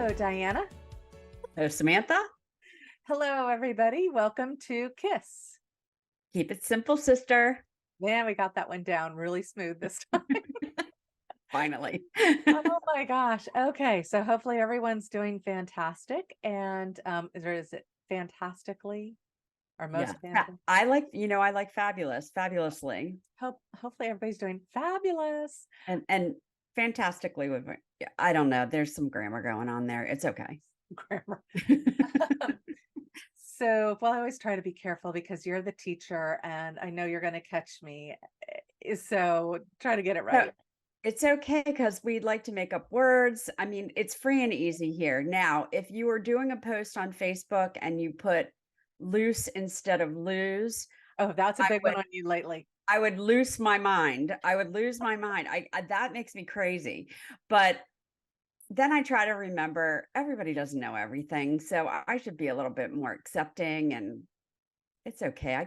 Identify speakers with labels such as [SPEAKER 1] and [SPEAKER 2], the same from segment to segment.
[SPEAKER 1] Hello, Diana.
[SPEAKER 2] Samantha,
[SPEAKER 1] Hello, everybody. Welcome to KISS.
[SPEAKER 2] keep it simple, sister.
[SPEAKER 1] Man, we got that one down really smooth this time.
[SPEAKER 2] Finally.
[SPEAKER 1] Oh my gosh. Okay, so hopefully everyone's doing fantastic. And is it fantastically or
[SPEAKER 2] Yeah.
[SPEAKER 1] most fantastic?
[SPEAKER 2] I like fabulous, fabulously,
[SPEAKER 1] Hopefully everybody's doing fabulous.
[SPEAKER 2] and fantastically with yeah, I don't know. There's some grammar going on there. It's okay.
[SPEAKER 1] Grammar. So, well, I always try to be careful because you're the teacher and I know you're going to catch me. So try to get it
[SPEAKER 2] No,
[SPEAKER 1] right.
[SPEAKER 2] it's okay because we'd like to make up words. I mean, it's free and easy here. Now, if you were doing a post on Facebook and you put loose instead of lose,
[SPEAKER 1] Oh, that's a
[SPEAKER 2] I
[SPEAKER 1] big one
[SPEAKER 2] would
[SPEAKER 1] on you lately.
[SPEAKER 2] I would lose my mind. I would lose my mind. I that makes me crazy. But then I try to remember everybody doesn't know everything. So I should be a little bit more accepting, and it's okay. I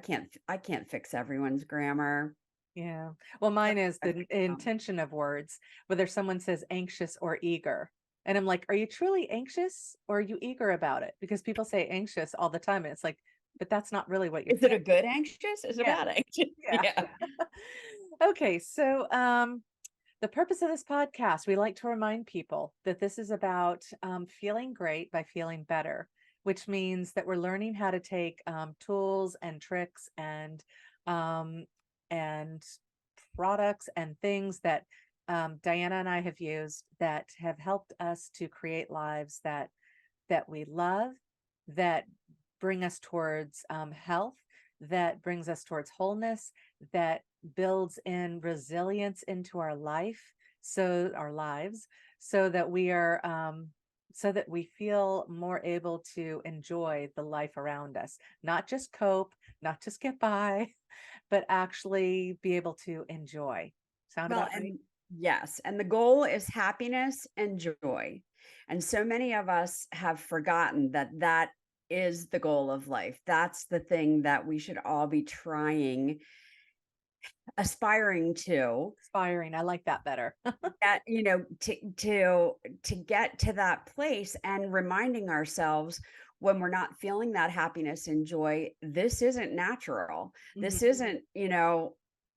[SPEAKER 2] can't fix everyone's grammar.
[SPEAKER 1] Yeah. Well, mine is
[SPEAKER 2] I
[SPEAKER 1] the
[SPEAKER 2] fix some.
[SPEAKER 1] intention of words, whether someone says anxious or eager. And I'm like, are you truly anxious or are you eager about it? Because people say anxious all the time. And it's like, but that's not really what you're
[SPEAKER 2] Is it a
[SPEAKER 1] feeling.
[SPEAKER 2] good anxious? Is it a
[SPEAKER 1] Yeah.
[SPEAKER 2] bad anxious?
[SPEAKER 1] Yeah.
[SPEAKER 2] Yeah.
[SPEAKER 1] Okay. So, the purpose of this podcast, we like to remind people that this is about feeling great by feeling better, which means that we're learning how to take tools and tricks um, and products and things that Diana and I have used that have helped us to create lives that we love, that bring us towards health, that brings us towards wholeness, that builds in resilience into our life, so our lives, so that we are so that we feel more able to enjoy the life around us, not just cope, not just get by, but actually be able to enjoy. Sound
[SPEAKER 2] Well,
[SPEAKER 1] about right?
[SPEAKER 2] and yes, and the goal is happiness and joy. And so many of us have forgotten that that is the goal of life. That's the thing that we should all be trying, aspiring to.
[SPEAKER 1] Inspiring. I like that better.
[SPEAKER 2] That, to get to that place, and reminding ourselves when we're not feeling that happiness and joy, this isn't natural. This
[SPEAKER 1] Mhm.
[SPEAKER 2] isn't,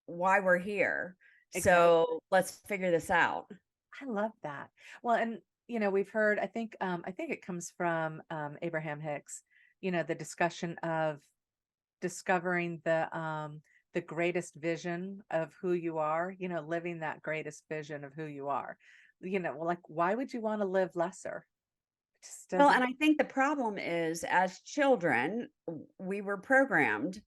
[SPEAKER 2] why we're here.
[SPEAKER 1] Exactly.
[SPEAKER 2] So let's figure this out.
[SPEAKER 1] I love that. Well, and we've heard, I think it comes from Abraham Hicks, the discussion of discovering the greatest vision of who you are, living that greatest vision of who you are. Well, like why would you want to live lesser? It just
[SPEAKER 2] Well,
[SPEAKER 1] doesn't.
[SPEAKER 2] and I think the problem is, as children, we were programmed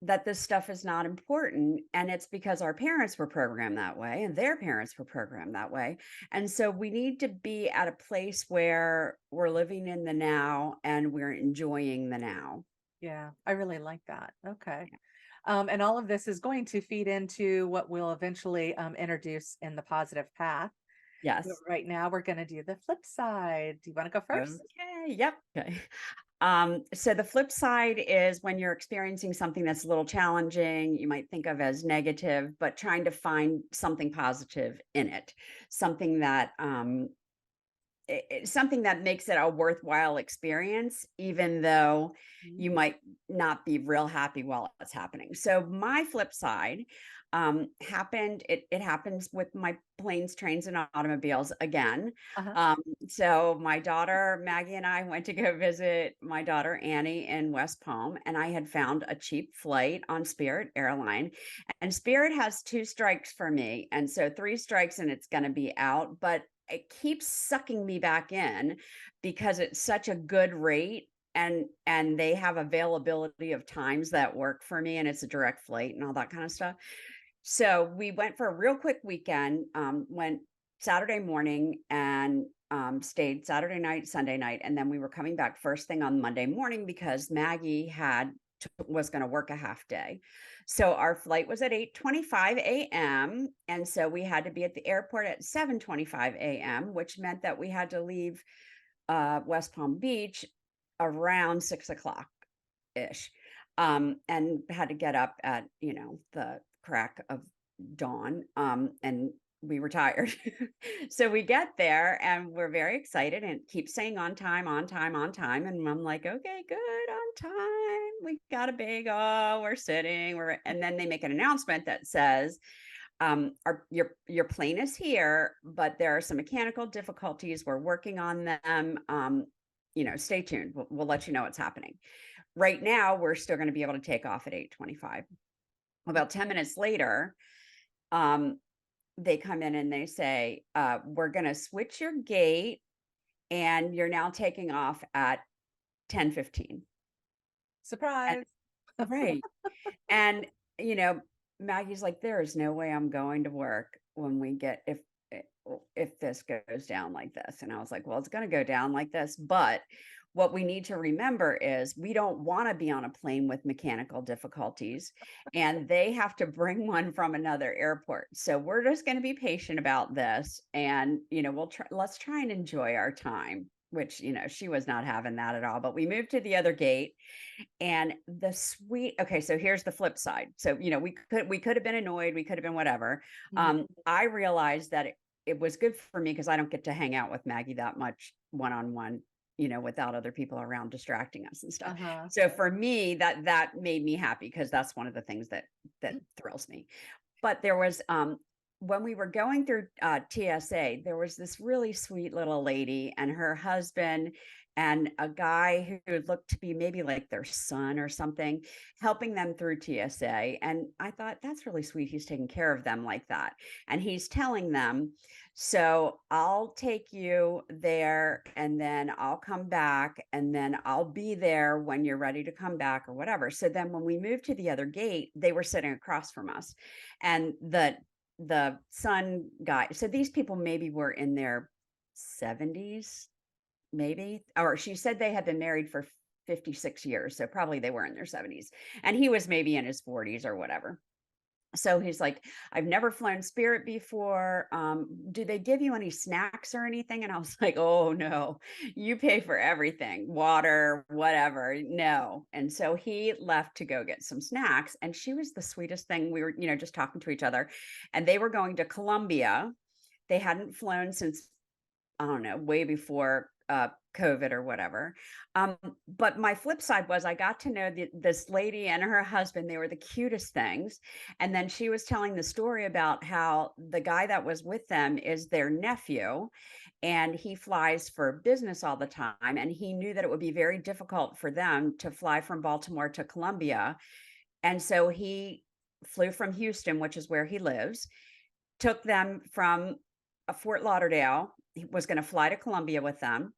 [SPEAKER 2] that this stuff is not important, and it's because our parents were programmed that way and their parents were programmed that way. And so we need to be at a place where we're living in the now and we're enjoying the now.
[SPEAKER 1] Yeah, I really like that. Okay. And all of this is going to feed into what we'll eventually introduce in the positive path. But
[SPEAKER 2] Yes.
[SPEAKER 1] right now, we're going to do the flip side. Do you want to go first?
[SPEAKER 2] Okay. Yep. Okay. So the flip side is when you're experiencing something that's a little challenging, you might think of as negative, but trying to find something positive in it, something that something that makes it a worthwhile experience, even though
[SPEAKER 1] Mhm.
[SPEAKER 2] you might not be real happy while it's happening. So my flip side happened. It happens with my planes, trains, and automobiles again.
[SPEAKER 1] Uh-huh.
[SPEAKER 2] Um, so my daughter Maggie and I went to go visit my daughter Annie in West Palm, and I had found a cheap flight on Spirit Airline. And Spirit has two strikes for me, and so three strikes and it's going to be out. But it keeps sucking me back in because it's such a good rate, and they have availability of times that work for me, and it's a direct flight and all that kind of stuff. So we went for a real quick weekend, went Saturday morning and stayed Saturday night, Sunday night, and then we were coming back first thing on Monday morning because Maggie was going to work a half day. So our flight was at 8:25 a.m. And so we had to be at the airport at 7:25 a.m., which meant that we had to leave West Palm Beach around 6 o'clock ish, and had to get up at the crack of dawn, and we were tired. So we get there and we're very excited and keep saying on time, on time, on time. And I'm like, okay, good, on time. We got a big, oh, we're sitting. And then they make an announcement that says, your plane is here, but there are some mechanical difficulties. We're working on them. Stay tuned. We'll let you know what's happening. Right now, we're still going to be able to take off at 8:25. About 10 minutes later, um, they come in and they say, we're going to switch your gate and you're now taking off at 10:15. And
[SPEAKER 1] Surprise.
[SPEAKER 2] right. And, you know, Maggie's like, there is no way I'm going to work when we get if this goes down like this. And I was like, well, it's going to go down like this, but what we need to remember is we don't want to be on a plane with mechanical difficulties and they have to bring one from another airport. So we're just going to be patient about this and, let's try and enjoy our time, which, she was not having that at all, but we moved to the other gate. And okay, so here's the flip side. So, we could have been annoyed, we could have been whatever.
[SPEAKER 1] Mhm.
[SPEAKER 2] I realized that it was good for me because I don't get to hang out with Maggie that much one-on-one, without other people around distracting us and stuff.
[SPEAKER 1] Uh-huh.
[SPEAKER 2] So for me, that made me happy because that's one of the things that thrills me. But there was when we were going through TSA, there was this really sweet little lady and her husband and a guy who looked to be maybe like their son or something, helping them through TSA. And I thought, that's really sweet. He's taking care of them like that. And he's telling them, so I'll take you there and then I'll come back and then I'll be there when you're ready to come back or whatever. So then when we moved to the other gate, they were sitting across from us. And the son guy, so these people maybe were in their 70s, maybe, or she said they had been married for 56 years, so probably they were in their 70s, and he was maybe in his 40s or whatever. So he's like, I've never flown Spirit before. Do they give you any snacks or anything? And I was like, oh no, you pay for everything, water, whatever. No. And so he left to go get some snacks. And she was the sweetest thing. We were, just talking to each other, and they were going to Colombia. They hadn't flown since, I don't know, way before COVID or whatever. But my flip side was I got to know this lady and her husband. They were the cutest things. And then she was telling the story about how the guy that was with them is their nephew and he flies for business all the time. And he knew that it would be very difficult for them to fly from Baltimore to Columbia. And so he flew from Houston, which is where he lives, took them from Fort Lauderdale. He was going to fly to Columbia with them,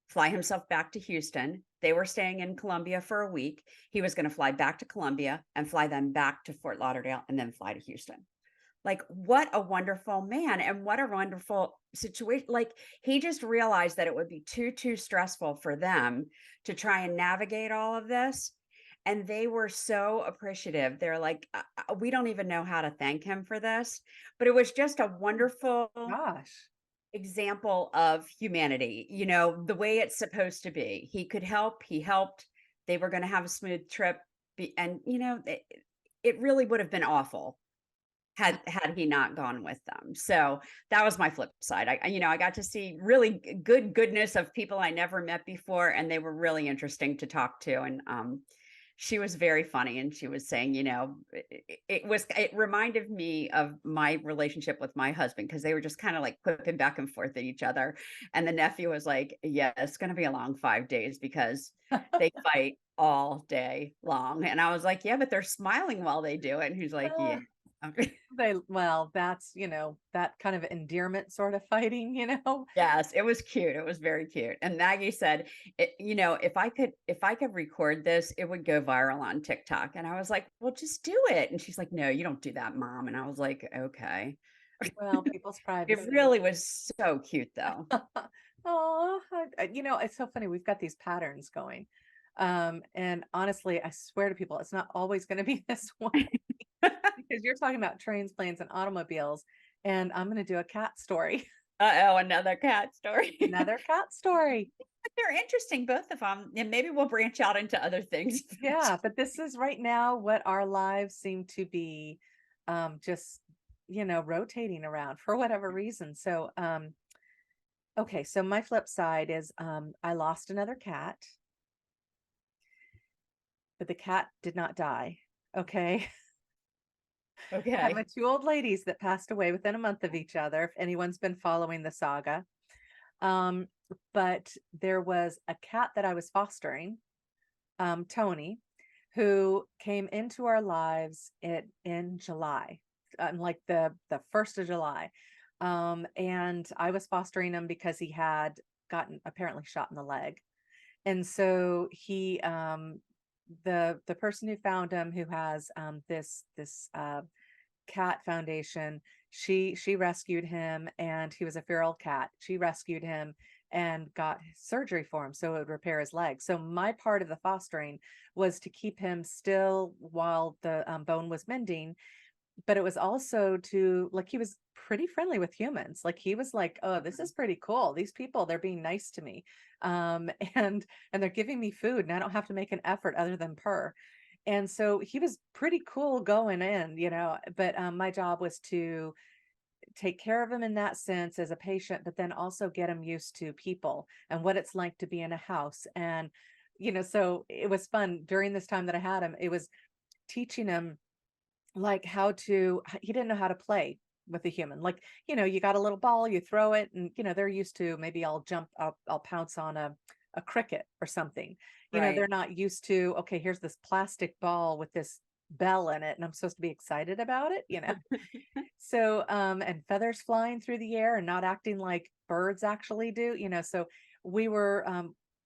[SPEAKER 2] fly himself back to Houston. They were staying in Columbia for a week. He was going to fly back to Columbia and fly them back to Fort Lauderdale and then fly to Houston. Like, what a wonderful man and what a wonderful situation. Like, he just realized that it would be too stressful for them to try and navigate all of this. And they were so appreciative. They're like, we don't even know how to thank him for this. But it was just a wonderful
[SPEAKER 1] Gosh.
[SPEAKER 2] example of humanity, the way it's supposed to be. He could help, he helped. They were going to have a smooth trip. And, it really would have been awful had he not gone with them. So that was my flip side. I got to see really good goodness of people I never met before, and they were really interesting to talk to. And she was very funny, and she was saying, it reminded me of my relationship with my husband because they were just kind of like quipping back and forth at each other. And the nephew was like, yeah, it's going to be a long 5 days because they fight all day long. And I was like, yeah, but they're smiling while they do it. And he's like, yeah.
[SPEAKER 1] Well, that's, that kind of endearment sort of fighting,
[SPEAKER 2] Yes, it was cute. It was very cute. And Maggie said, if I could record this, it would go viral on TikTok. And I was like, well, just do it. And she's like, no, you don't do that, Mom. And I was like, okay.
[SPEAKER 1] Well, people's
[SPEAKER 2] It
[SPEAKER 1] privacy.
[SPEAKER 2] really was so cute though.
[SPEAKER 1] Oh, it's so funny. We've got these patterns going. And honestly, I swear to people, it's not always going to be this way because you're talking about trains, planes, and automobiles, and I'm going to do a cat story.
[SPEAKER 2] Uh-oh, another cat story.
[SPEAKER 1] Another cat story.
[SPEAKER 2] They're interesting, both of them. And maybe we'll branch out into other things.
[SPEAKER 1] Yeah, but this is right now what our lives seem to be just rotating around for whatever reason. So, okay, so my flip side is I lost another cat, but the cat did not die. Okay. I have my
[SPEAKER 2] Okay.
[SPEAKER 1] two old ladies that passed away within a month of each other, if anyone's been following the saga. Um, but there was a cat that I was fostering, Tony, who came into our lives in July, like the 1st of July. And I was fostering him because he had gotten apparently shot in the leg. And so the person who found him, who has this cat foundation, she rescued him, and he was a feral cat. She rescued him and got surgery for him so it would repair his leg. So my part of the fostering was to keep him still while the bone was mending, but it was also to, like, he was pretty friendly with humans. Like, he was like, oh, this
[SPEAKER 2] Mhm.
[SPEAKER 1] is pretty cool, these people, they're being nice to me. And they're giving me food and I don't have to make an effort other than purr. And so he was pretty cool going in, but my job was to take care of him in that sense as a patient, but then also get him used to people and what it's like to be in a house. And so it was fun during this time that I had him. It was teaching him, like, he didn't know how to play with a human. Like, you got a little ball, you throw it, and they're used to, maybe I'll pounce on a cricket or something. They're
[SPEAKER 2] Right.
[SPEAKER 1] not used to, okay, here's this plastic ball with this bell in it and I'm supposed to be excited about it. So and feathers flying through the air and not acting like birds actually do. So we were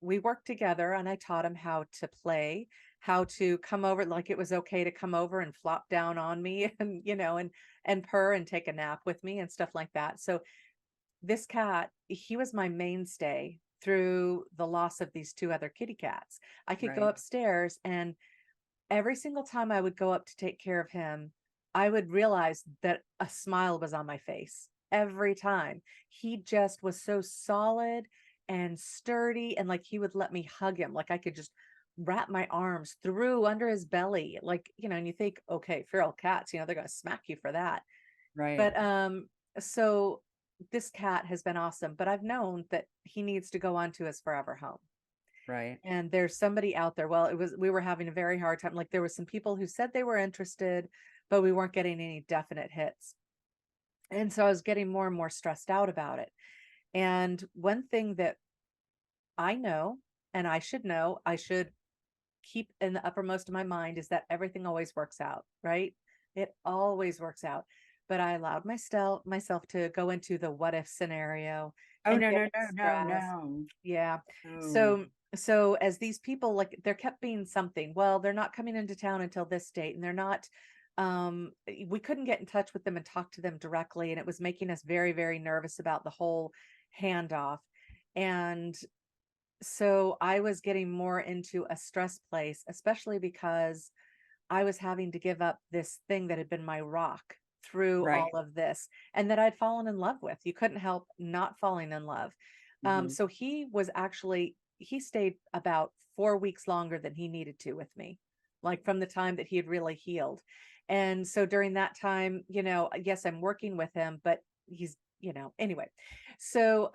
[SPEAKER 1] we worked together and I taught him how to play, how to come over, like it was okay to come over and flop down on me and and purr and take a nap with me and stuff like that. So this cat, he was my mainstay through the loss of these two other kitty cats. I could go
[SPEAKER 2] Right.
[SPEAKER 1] upstairs, and every single time I would go up to take care of him, I would realize that a smile was on my face every time. He just was so solid and sturdy, and like he would let me hug him. Like I could just wrap my arms through under his belly. Like, and you think, okay, feral cats, they're going to smack you for that.
[SPEAKER 2] Right.
[SPEAKER 1] But so this cat has been awesome, but I've known that he needs to go on to his forever home.
[SPEAKER 2] Right.
[SPEAKER 1] And there's somebody out there. Well, we were having a very hard time. Like, there were some people who said they were interested, but we weren't getting any definite hits. And so I was getting more and more stressed out about it. And one thing that I know, and I should keep in the uppermost of my mind, is that everything always works out, right? It always works out. But I allowed myself to go into the what if scenario
[SPEAKER 2] Oh,
[SPEAKER 1] and
[SPEAKER 2] no, no,
[SPEAKER 1] getting
[SPEAKER 2] no, no,
[SPEAKER 1] stressed.
[SPEAKER 2] no.
[SPEAKER 1] Yeah.
[SPEAKER 2] No.
[SPEAKER 1] So as these people, like, there kept being something, well, they're not coming into town until this date, and they're not, we couldn't get in touch with them and talk to them directly, and it was making us very, very nervous about the whole handoff. And so I was getting more into a stress place, especially because I was having to give up this thing that had been my rock through all
[SPEAKER 2] Right.
[SPEAKER 1] of this, and that I'd fallen in love with. You couldn't help not falling in love.
[SPEAKER 2] Mhm.
[SPEAKER 1] So he stayed about 4 weeks longer than he needed to with me, like from the time that he had really healed. And so during that time, yes, I'm working with him, but he's, anyway. So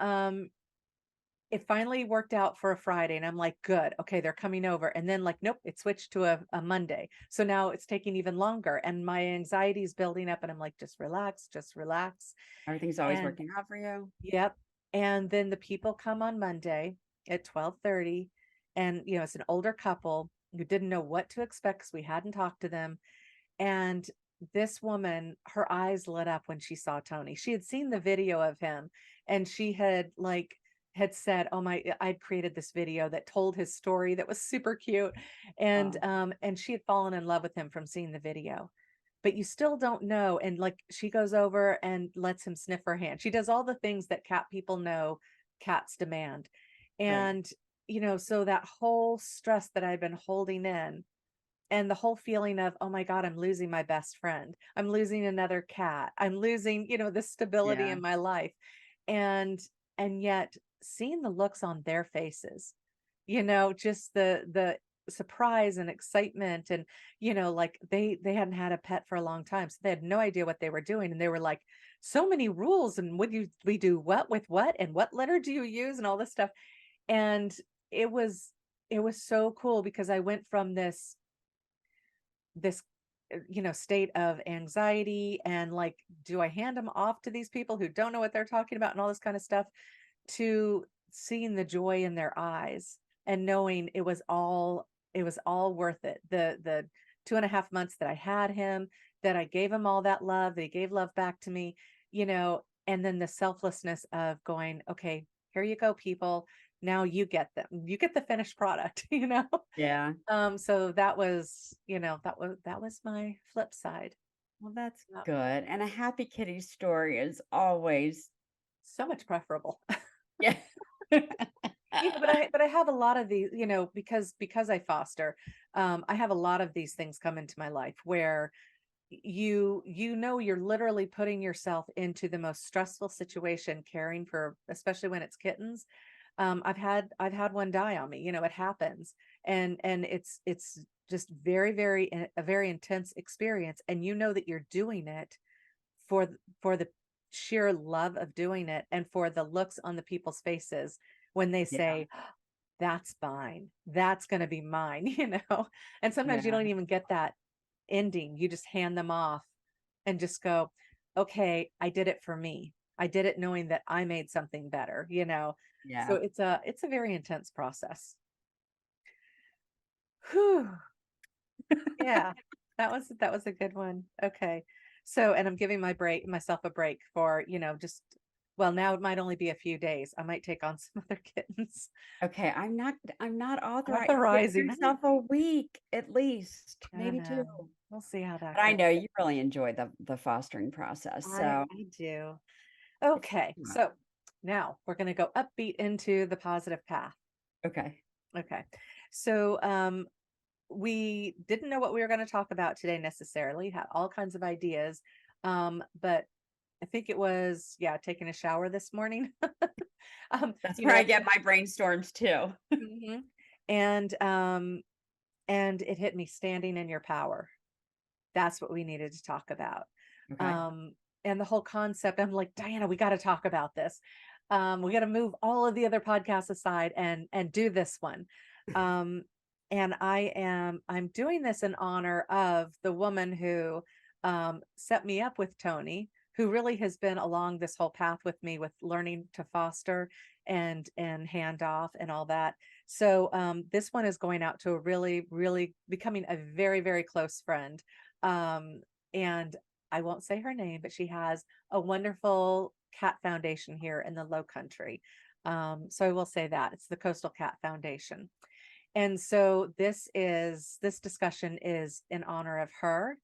[SPEAKER 1] it finally worked out for a Friday, and I'm like, good. Okay, they're coming over. And then, like, nope, it switched to a Monday. So now it's taking even longer. And my anxiety is building up. And I'm like, just relax, just relax.
[SPEAKER 2] Everything's always
[SPEAKER 1] And
[SPEAKER 2] working out for you.
[SPEAKER 1] yep. And then the people come on Monday at 12:30. And it's an older couple who didn't know what to expect because we hadn't talked to them. And this woman, her eyes lit up when she saw Tony. She had seen the video of him, and she had said, "Oh my, I'd created this video that told his story that was super cute."
[SPEAKER 2] Oh,
[SPEAKER 1] And she had fallen in love with him from seeing the video. But you still don't know. And like, she goes over and lets him sniff her hand. She does all the things that cat people know cats demand.
[SPEAKER 2] right.
[SPEAKER 1] And so that whole stress that I've been holding in, and the whole feeling of, oh my god, I'm losing my best friend, I'm losing another cat, I'm losing the stability
[SPEAKER 2] Yeah.
[SPEAKER 1] in my life. And yet seeing the looks on their faces, just the surprise and excitement. And like they hadn't had a pet for a long time, so they had no idea what they were doing, and they were like, so many rules, and we do what with what, and what letter do you use, and all this stuff. And it was it was so cool, because I went from this state of anxiety, and like, do I hand them off to these people who don't know what they're talking about, and all this kind of stuff, to seeing the joy in their eyes, and knowing it was all worth it. The 2.5 months that I had him, that I gave him all that love, that he gave love back to me, and then the selflessness of going, okay, here you go, people. Now you get them. You get the finished product,
[SPEAKER 2] Yeah.
[SPEAKER 1] So that was my flip side.
[SPEAKER 2] Well, that's
[SPEAKER 1] Yeah.
[SPEAKER 2] good. And a happy kitty story is always,
[SPEAKER 1] So much preferable.
[SPEAKER 2] yeah.
[SPEAKER 1] But I have a lot of these, because I foster, I have a lot of these things come into my life where you're literally putting yourself into the most stressful situation, caring for, especially when it's kittens. I've had one die on me, it happens. And it's just a very intense experience, and that you're doing it for the sheer love of doing it, and for the looks on the people's faces when they
[SPEAKER 2] Yeah.
[SPEAKER 1] say, that's mine, that's going to be mine. And sometimes you
[SPEAKER 2] Yeah.
[SPEAKER 1] don't even get that ending. You just hand them off and just go, okay, I did it for me. I did it knowing that I made something better. So
[SPEAKER 2] Yeah.
[SPEAKER 1] it's a very intense process. Whew. Yeah. That was a good one. Okay. So, and I'm giving myself a break for, just, well, now it might only be a few days. I might take on some other kittens.
[SPEAKER 2] Okay. I'm not authorized. Give
[SPEAKER 1] Authorizing.
[SPEAKER 2] yourself a week at least,
[SPEAKER 1] I
[SPEAKER 2] maybe two.
[SPEAKER 1] know. We'll see how that
[SPEAKER 2] But I
[SPEAKER 1] goes.
[SPEAKER 2] know you really enjoy the fostering process.
[SPEAKER 1] I
[SPEAKER 2] So
[SPEAKER 1] I do.
[SPEAKER 2] it's
[SPEAKER 1] Okay. So now we're going to go upbeat into the positive path.
[SPEAKER 2] okay.
[SPEAKER 1] Okay. So we didn't know what we were going to talk about today necessarily, had all kinds of ideas. But I think it was, yeah, taking a shower this morning.
[SPEAKER 2] That's
[SPEAKER 1] You
[SPEAKER 2] where
[SPEAKER 1] know,
[SPEAKER 2] I
[SPEAKER 1] like,
[SPEAKER 2] get my brainstorms too.
[SPEAKER 1] mhm. And it hit me, standing in your power. That's what we needed to talk about.
[SPEAKER 2] Okay.
[SPEAKER 1] Um, and the whole concept, I'm like, Diana, we got to talk about this. We got to move all of the other podcasts aside and do this one. Um, and I'm doing this in honor of the woman who set me up with Tony, who really has been along this whole path with me, with learning to foster and hand off and all that. So this one is going out to a really, really becoming a very, very close friend. And I won't say her name, but she has a wonderful cat foundation here in the Low Country. So I will say that it's the Coastal Cat Foundation. And so this discussion is in honor of her,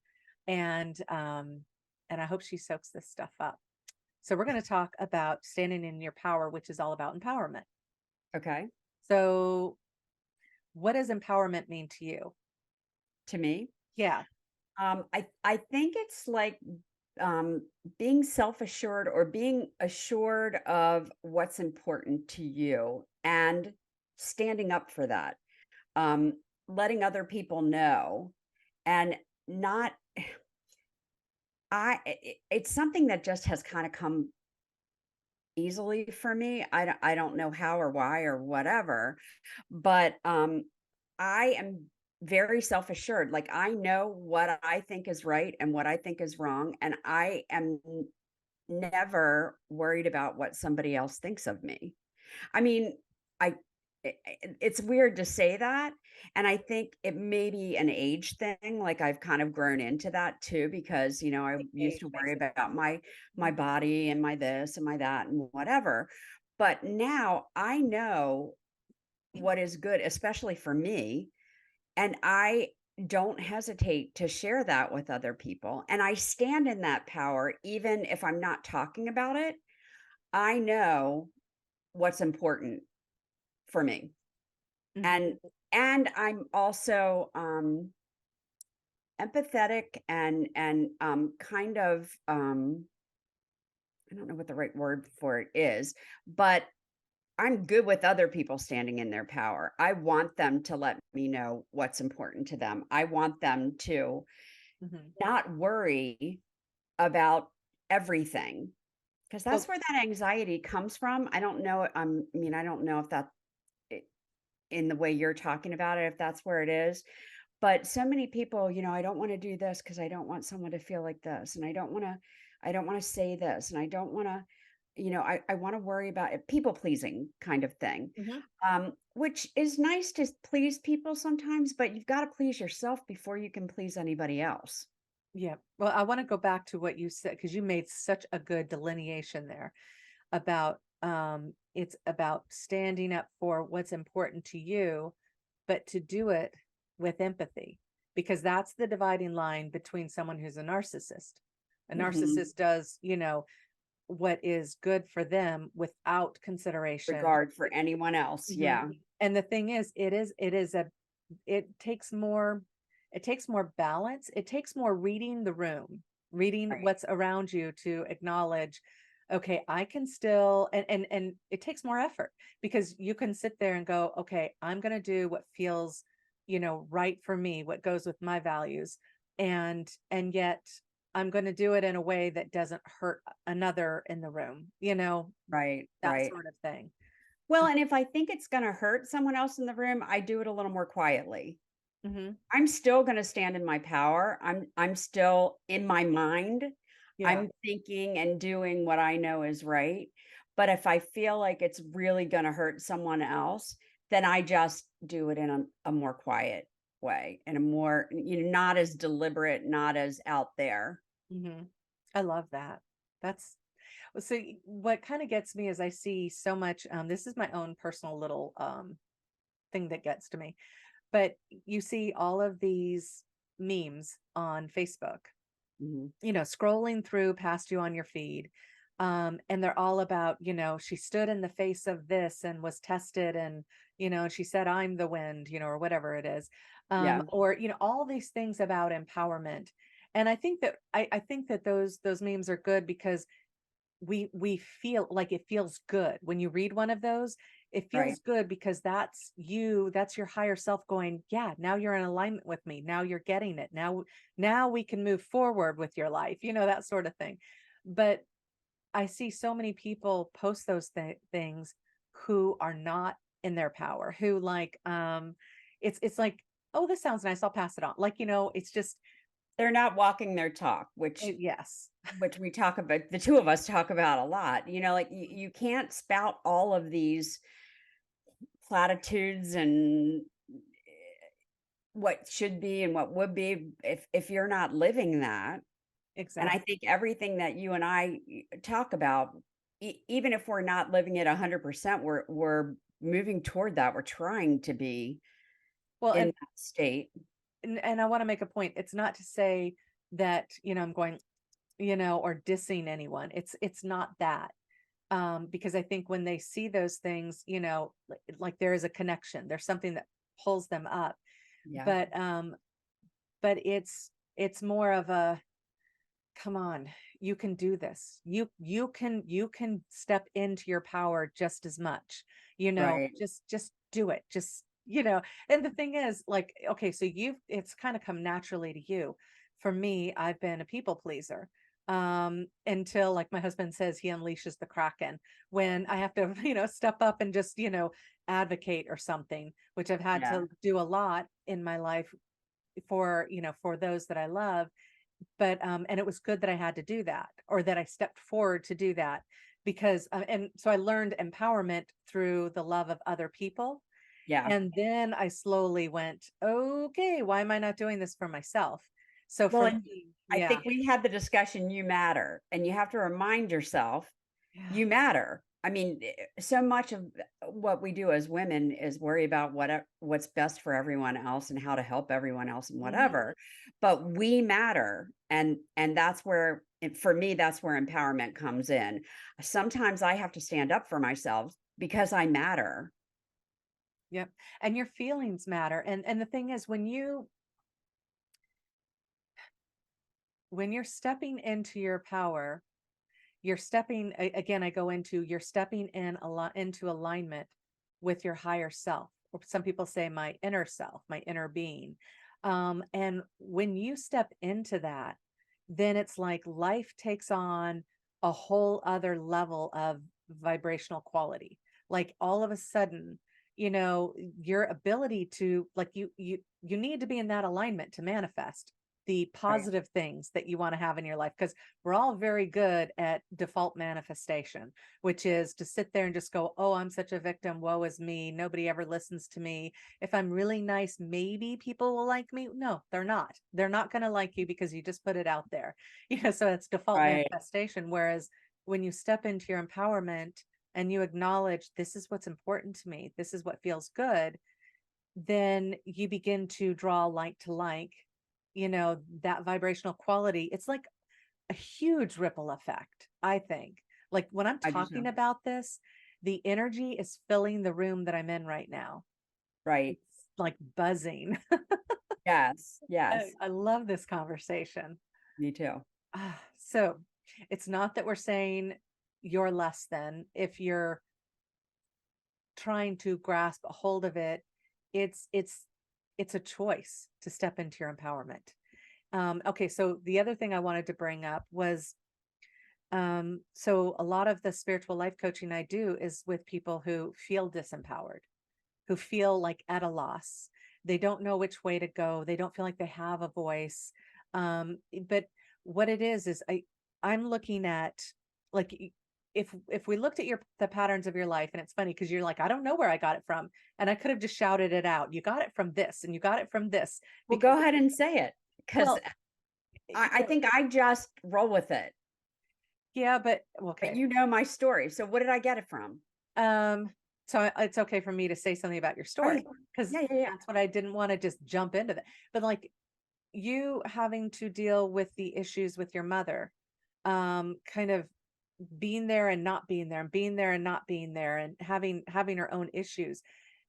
[SPEAKER 1] and I hope she soaks this stuff up. So we're going to talk about standing in your power, which is all about empowerment.
[SPEAKER 2] Okay.
[SPEAKER 1] So what does empowerment mean to you?
[SPEAKER 2] To me,
[SPEAKER 1] Yeah.
[SPEAKER 2] I think it's like um, being self-assured or being assured of what's important to you and standing up for that, um, letting other people know, and not. It's something that just has kind of come easily for me. I don't know how or why or whatever, but I am very self-assured. Like I know what I think is right and what I think is wrong, and I am never worried about what somebody else thinks of me. I mean, I it's weird to say that, and I think it may be an age thing, like, I've kind of grown into that too because, I
[SPEAKER 1] Like
[SPEAKER 2] used
[SPEAKER 1] age
[SPEAKER 2] to worry
[SPEAKER 1] makes it.
[SPEAKER 2] about my
[SPEAKER 1] Mhm.
[SPEAKER 2] body and my this and my that and whatever, but now I know what is good, especially for me, and I don't hesitate to share that with other people, and I stand in that power even if I'm not talking about it. I know what's important for me.
[SPEAKER 1] Mhm.
[SPEAKER 2] And I'm also, empathetic and kind of, I don't know what the right word for it is, but I'm good with other people standing in their power. I want them to let me know what's important to them. I want them to
[SPEAKER 1] Mhm.
[SPEAKER 2] not worry about everything, because that's
[SPEAKER 1] Well,
[SPEAKER 2] where that anxiety comes from. I don't know, I mean, I don't know if that I in the way you're talking about it, if that's where it is, but so many people, I don't wanna do this because I don't want someone to feel like this, and I don't wanna say this, and I don't wanna, I wanna worry about it, people pleasing kind of thing,
[SPEAKER 1] mhm.
[SPEAKER 2] which is nice to please people sometimes, but you've gotta please yourself before you can please anybody else.
[SPEAKER 1] Yeah. Well, I want to go back to what you said because you made such a good delineation there about it's about standing up for what's important to you, but to do it with empathy, because that's the dividing line between someone who's a narcissist. A
[SPEAKER 2] Mhm.
[SPEAKER 1] narcissist does, what is good for them without consideration.
[SPEAKER 2] Regard for anyone else,
[SPEAKER 1] Mhm.
[SPEAKER 2] yeah,
[SPEAKER 1] And the thing is, it takes more balance. It takes more reading the room, reading
[SPEAKER 2] right,
[SPEAKER 1] what's around you to acknowledge, okay, I can still, and it takes more effort because you can sit there and go, okay, I'm going to do what feels, right for me, what goes with my values. And yet I'm going to do it in a way that doesn't hurt another in the room,
[SPEAKER 2] right,
[SPEAKER 1] that
[SPEAKER 2] right.
[SPEAKER 1] sort of thing.
[SPEAKER 2] Well, and if I think it's gonna hurt someone else in the room, I do it a little more quietly.
[SPEAKER 1] Hmm.
[SPEAKER 2] I'm still gonna stand in my power. I'm still in my mind.
[SPEAKER 1] Yeah.
[SPEAKER 2] I'm thinking and doing what I know is right. But if I feel like it's really gonna hurt someone else, then I just do it in a more quiet way, and a more, not as deliberate, not as out there.
[SPEAKER 1] Mhm. I love that. That's well, so what kind of gets me is I see so much, this is my own personal little thing that gets to me. But you see all of these memes on Facebook,
[SPEAKER 2] Mhm.
[SPEAKER 1] scrolling through past you on your feed. And they're all about, she stood in the face of this and was tested, and she said, I'm the wind, or whatever it is.
[SPEAKER 2] Yeah,
[SPEAKER 1] Or, all these things about empowerment. And I think that those memes are good because we feel like it feels good when you read one of those. It
[SPEAKER 2] right.
[SPEAKER 1] feels good because that's your higher self going, yeah, now you're in alignment with me, now you're getting it, now we can move forward with your life, that sort of thing. But I see so many people post those things who are not in their power, who like, it's like, oh, this sounds nice, I'll pass it on, like, it's just
[SPEAKER 2] They're not walking their talk, which
[SPEAKER 1] yes.
[SPEAKER 2] we talk about, the 2 of us talk about a lot, like, you can't spout all of these platitudes and what should be and what would be if you're not living that, and I
[SPEAKER 1] Exactly.
[SPEAKER 2] think everything that you and I talk about, even if we're not living it 100%, we're moving toward that, we're trying to be
[SPEAKER 1] Well,
[SPEAKER 2] in that state.
[SPEAKER 1] and I want to make a point. It's not to say that, I'm going, or dissing anyone. It's not that. Because I think when they see those things, like there is a connection. There's something that pulls them up.
[SPEAKER 2] Yeah,
[SPEAKER 1] But it's more of a, come on, you can do this. You can step into your power just as much.
[SPEAKER 2] right,
[SPEAKER 1] Just do it. Just, and the thing is, like, okay, so it's kind of come naturally to you. For me, I've been a people pleaser. Until, like, my husband says, he unleashes the Kraken when I have to, step up and just, advocate or something, which I've had
[SPEAKER 2] yeah,
[SPEAKER 1] to do a lot in my life for those that I love. But and it was good that I had to do that, or that I stepped forward to do that, because and so I learned empowerment through the love of other people.
[SPEAKER 2] yeah.
[SPEAKER 1] And then I slowly went, okay, why am I not doing this for myself? So
[SPEAKER 2] Well,
[SPEAKER 1] for
[SPEAKER 2] and
[SPEAKER 1] me,
[SPEAKER 2] I
[SPEAKER 1] yeah.
[SPEAKER 2] think we had the discussion, you matter, and you have to remind yourself
[SPEAKER 1] Yeah.
[SPEAKER 2] you matter. I mean, so much of what we do as women is worry about what's best for everyone else and how to help everyone else and
[SPEAKER 1] Mhm.
[SPEAKER 2] whatever. But we matter, and that's where, for me, that's where empowerment comes in. Sometimes I have to stand up for myself because I matter.
[SPEAKER 1] Yep. And your feelings matter. And the thing is, when you're stepping into your power, you're stepping again, I go into you're stepping in a lot into alignment with your higher self, or some people say my inner self, my inner being. And when you step into that, then it's like life takes on a whole other level of vibrational quality. Like all of a sudden, your ability to, like, you need to be in that alignment to manifest the
[SPEAKER 2] Right.
[SPEAKER 1] positive things that you want to have in your life, because we're all very good at default manifestation, which is to sit there and just go, oh, I'm such a victim, woe is me, nobody ever listens to me. If I'm really nice, maybe people will like me. No, they're not going to like you because you just put it out there. So it's default
[SPEAKER 2] Right.
[SPEAKER 1] manifestation. Whereas when you step into your empowerment and you acknowledge, this is what's important to me, this is what feels good, then you begin to draw like to like, that vibrational quality. It's like a huge ripple effect, I think. Like when I'm
[SPEAKER 2] I do too.
[SPEAKER 1] talking about this, the energy is filling the room that I'm in right now.
[SPEAKER 2] Right.
[SPEAKER 1] It's like buzzing.
[SPEAKER 2] Yes.
[SPEAKER 1] I,
[SPEAKER 2] Yes.
[SPEAKER 1] I love this conversation.
[SPEAKER 2] Me too.
[SPEAKER 1] So it's not that we're saying you're less than if you're trying to grasp a hold of it. It's it's it's a choice to step into your empowerment. Okay, so the other thing I wanted to bring up was, so a lot of the spiritual life coaching I do is with people who feel disempowered, who feel like at a loss. They don't know which way to go. They don't feel like they have a voice. But what it is I'm looking at, like, if we looked at the patterns of your life, and it's funny because you're like, I don't know where I got it from, and I could have just shouted it out. You got it from this, and you got it from this,
[SPEAKER 2] Well,
[SPEAKER 1] because
[SPEAKER 2] go ahead and say it, because
[SPEAKER 1] well,
[SPEAKER 2] I think I just roll with it.
[SPEAKER 1] yeah, but
[SPEAKER 2] But
[SPEAKER 1] okay.
[SPEAKER 2] you know my story. So what did I get it from?
[SPEAKER 1] Um, so it's okay for me to say something about your
[SPEAKER 2] Oh, yeah.
[SPEAKER 1] story, because
[SPEAKER 2] Yeah, yeah, yeah.
[SPEAKER 1] that's what I didn't want to just jump into that. But like, you having to deal with the issues with your mother, kind of being there and not being there, and being there and not being there, and having her own issues.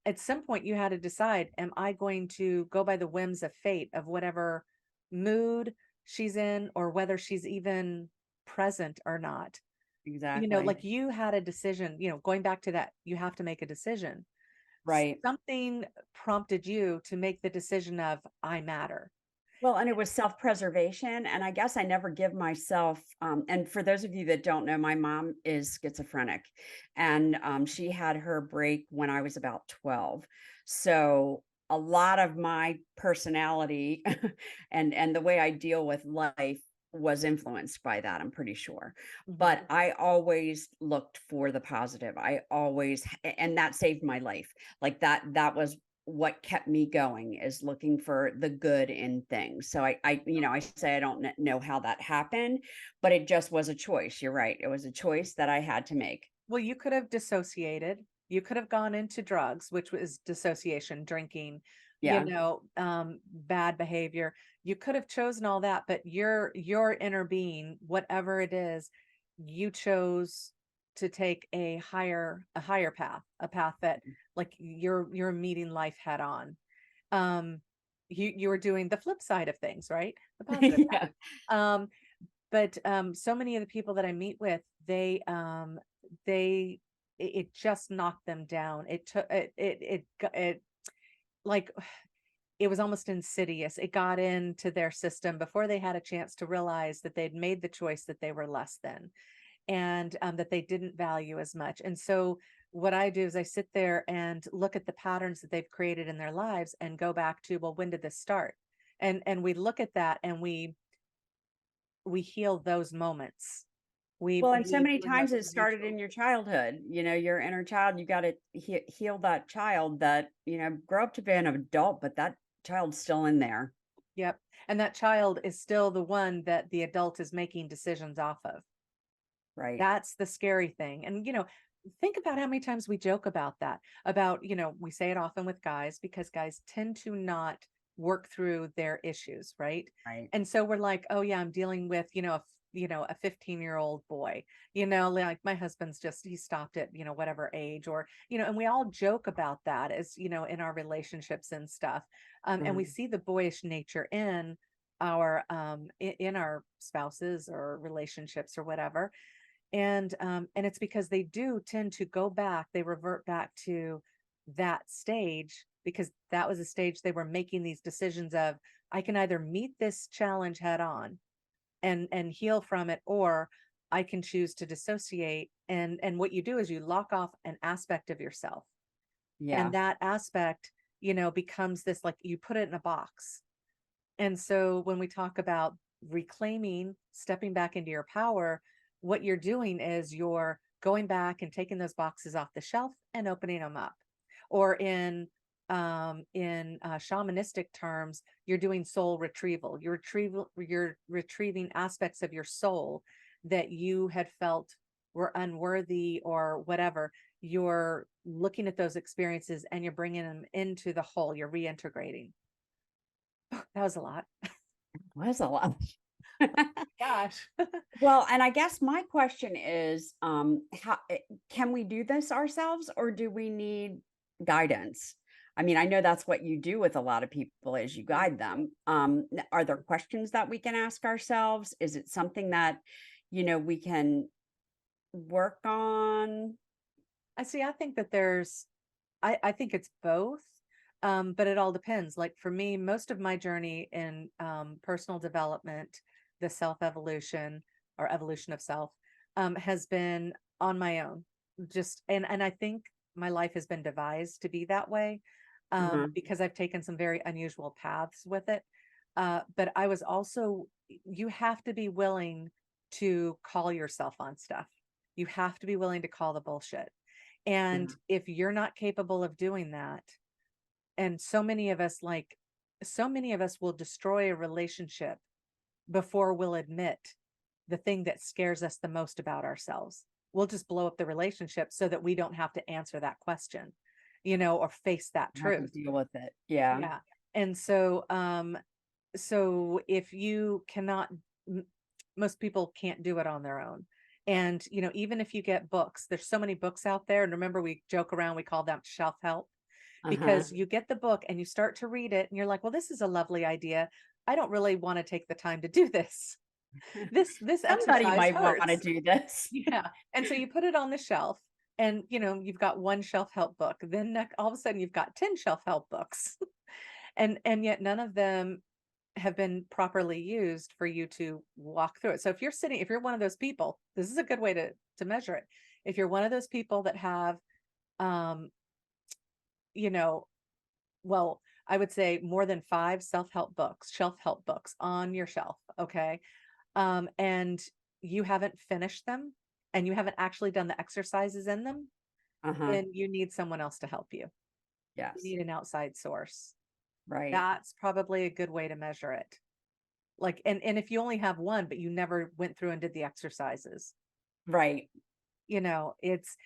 [SPEAKER 1] At some point you had to decide, am I going to go by the whims of fate, of whatever mood she's in, or whether she's even present or not.
[SPEAKER 2] Exactly.
[SPEAKER 1] Like, you had a decision, going back to that, you have to make a decision.
[SPEAKER 2] Right.
[SPEAKER 1] Something prompted you to make the decision of, I matter.
[SPEAKER 2] Well, and it was self-preservation, and I guess I never give myself, and for those of you that don't know, my mom is schizophrenic, and, she had her break when I was about 12. So, a lot of my personality and the way I deal with life was influenced by that, I'm pretty sure. But
[SPEAKER 1] Mhm.
[SPEAKER 2] I always looked for the positive. I always and that saved my life. Like, that was what kept me going, is looking for the good in things. So I say I don't know how that happened, but it just was a choice. You're right. It was a choice that I had to make.
[SPEAKER 1] Well, you could have dissociated. You could have gone into drugs, which was dissociation, drinking,
[SPEAKER 2] Yeah,
[SPEAKER 1] bad behavior. You could have chosen all that, but your inner being, whatever it is, you chose to take a higher path, a path that, like, you're meeting life head on. Um, you were doing the flip side of things, right? The positive
[SPEAKER 2] yeah,
[SPEAKER 1] path. But so many of the people that I meet with, they it just knocked them down. It took it, like, it was almost insidious. It got into their system before they had a chance to realize that they'd made the choice that they were less than, and that they didn't value as much. And so what I do is I sit there and look at the patterns that they've created in their lives and go back to, well, when did this start? And we look at that, and we heal those moments. We
[SPEAKER 2] well, and so
[SPEAKER 1] we
[SPEAKER 2] many
[SPEAKER 1] bring up
[SPEAKER 2] times it
[SPEAKER 1] the
[SPEAKER 2] started
[SPEAKER 1] neutral.
[SPEAKER 2] in your childhood. Your inner child. You got to heal that child that grow up to be an adult, but that child's still in there.
[SPEAKER 1] Yep. And that child is still the one that the adult is making decisions off of.
[SPEAKER 2] Right.
[SPEAKER 1] That's the scary thing. And, think about how many times we joke about that. About, we say it often with guys, because guys tend to not work through their issues, right?
[SPEAKER 2] Right.
[SPEAKER 1] And so we're like, oh yeah, I'm dealing with, a 15-year-old boy, like my husband's just, he stopped at, whatever age, or, and we all joke about that, as, in our relationships and stuff. And we
[SPEAKER 2] Mhm.
[SPEAKER 1] see the boyish nature in our spouses or relationships or whatever. And it's because they do tend to go back, they revert back to that stage because that was a stage they were making these decisions of, I can either meet this challenge head on and heal from it, or I can choose to dissociate. And what you do is you lock off an aspect of yourself, and
[SPEAKER 2] Yeah.
[SPEAKER 1] that aspect, becomes this, like, you put it in a box. And so when we talk about reclaiming, stepping back into your power, what you're doing is you're going back and taking those boxes off the shelf and opening them up. Or in shamanistic terms, you're doing soul retrieval. You're retrieving aspects of your soul that you had felt were unworthy or whatever. You're looking at those experiences and you're bringing them into the whole. You're reintegrating. That was a lot.
[SPEAKER 2] Was a lot.
[SPEAKER 1] Gosh.
[SPEAKER 2] Well, and I guess my question is, can we do this ourselves or do we need guidance? I mean, I know that's what you do with a lot of people is you guide them. Are there questions that we can ask ourselves? Is it something that, we can work on?
[SPEAKER 1] I think that I think it's both. But it all depends. Like for me, most of my journey in personal development, the self evolution or evolution of self, has been on my own. And I think my life has been devised to be that way,
[SPEAKER 2] Uh-huh.
[SPEAKER 1] because I've taken some very unusual paths with it. But I was also, you have to be willing to call yourself on stuff. You have to be willing to call the bullshit. And
[SPEAKER 2] Yeah.
[SPEAKER 1] if you're not capable of doing that, and so many of us will destroy a relationship before we'll admit the thing that scares us the most about ourselves. We'll just blow up the relationship so that we don't have to answer that question, or face that
[SPEAKER 2] Have to
[SPEAKER 1] truth.
[SPEAKER 2] deal with it. Yeah.
[SPEAKER 1] Yeah. And so if you cannot, m- most people can't do it on their own. And even if you get books, there's so many books out there. And remember, we joke around, we call them shelf help,
[SPEAKER 2] Uh-huh.
[SPEAKER 1] because you get the book and you start to read it and you're like, well, this is a lovely idea. I don't really want to take the time to do this. This
[SPEAKER 2] Somebody
[SPEAKER 1] exercise
[SPEAKER 2] might want to
[SPEAKER 1] hurts.
[SPEAKER 2] do this.
[SPEAKER 1] Yeah. And so you put it on the shelf, and you've got one shelf help book. Then all of a sudden you've got 10 shelf help books. And yet none of them have been properly used for you to walk through it. So if you're one of those people, this is a good way to measure it. If you're one of those people that have um, you know, well, I would say more than 5 self-help books, shelf-help books on your shelf, okay? And you haven't finished them, and you haven't actually done the exercises in them,
[SPEAKER 2] Uh-huh.
[SPEAKER 1] then you need someone else to help you. You
[SPEAKER 2] Yes.
[SPEAKER 1] need an outside source.
[SPEAKER 2] Right.
[SPEAKER 1] That's probably a good way to measure it. Like, and if you only have one, but you never went through and did the exercises,
[SPEAKER 2] Right.
[SPEAKER 1] it's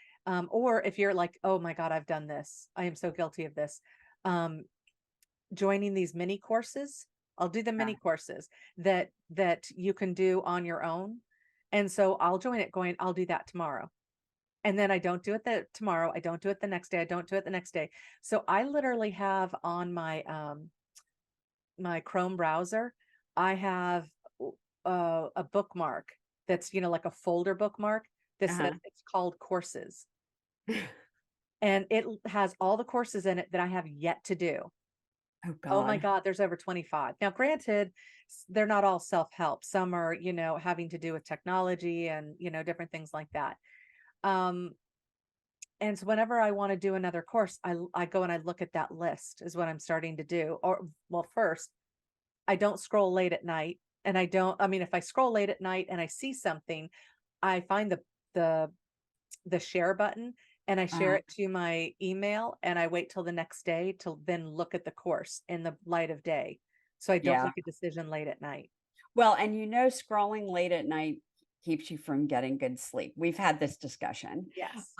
[SPEAKER 1] or if you're like, "Oh my God, I've done this. I am so guilty of this." Um, Joining these mini courses. I'll do the
[SPEAKER 2] Yeah.
[SPEAKER 1] mini courses that you can do on your own. And so I'll join it going, I'll do that tomorrow. And then I don't do it the tomorrow. I don't do it the next day. I don't do it the next day. So I literally have on my Chrome browser, I have a bookmark that's, like a folder bookmark that says
[SPEAKER 2] Uh-huh.
[SPEAKER 1] it's called courses. And it has all the courses in it that I have yet to do.
[SPEAKER 2] Oh
[SPEAKER 1] Oh my
[SPEAKER 2] God.
[SPEAKER 1] God, there's over 25. Now, granted, they're not all self-help. Some are, having to do with technology and, different things like that. Um, and so whenever I want to do another course, I go and I look at that list is what I'm starting to do. Or, well, first, I don't scroll late at night. And I mean, if I scroll late at night and I see something, I find the the share button and I share
[SPEAKER 2] Uh-huh.
[SPEAKER 1] it to my email, and I wait till the next day to then look at the course in the light of day. So I don't
[SPEAKER 2] Yeah.
[SPEAKER 1] make a decision late at night.
[SPEAKER 2] Well, and scrolling late at night keeps you from getting good sleep. We've had this discussion.
[SPEAKER 1] Yes.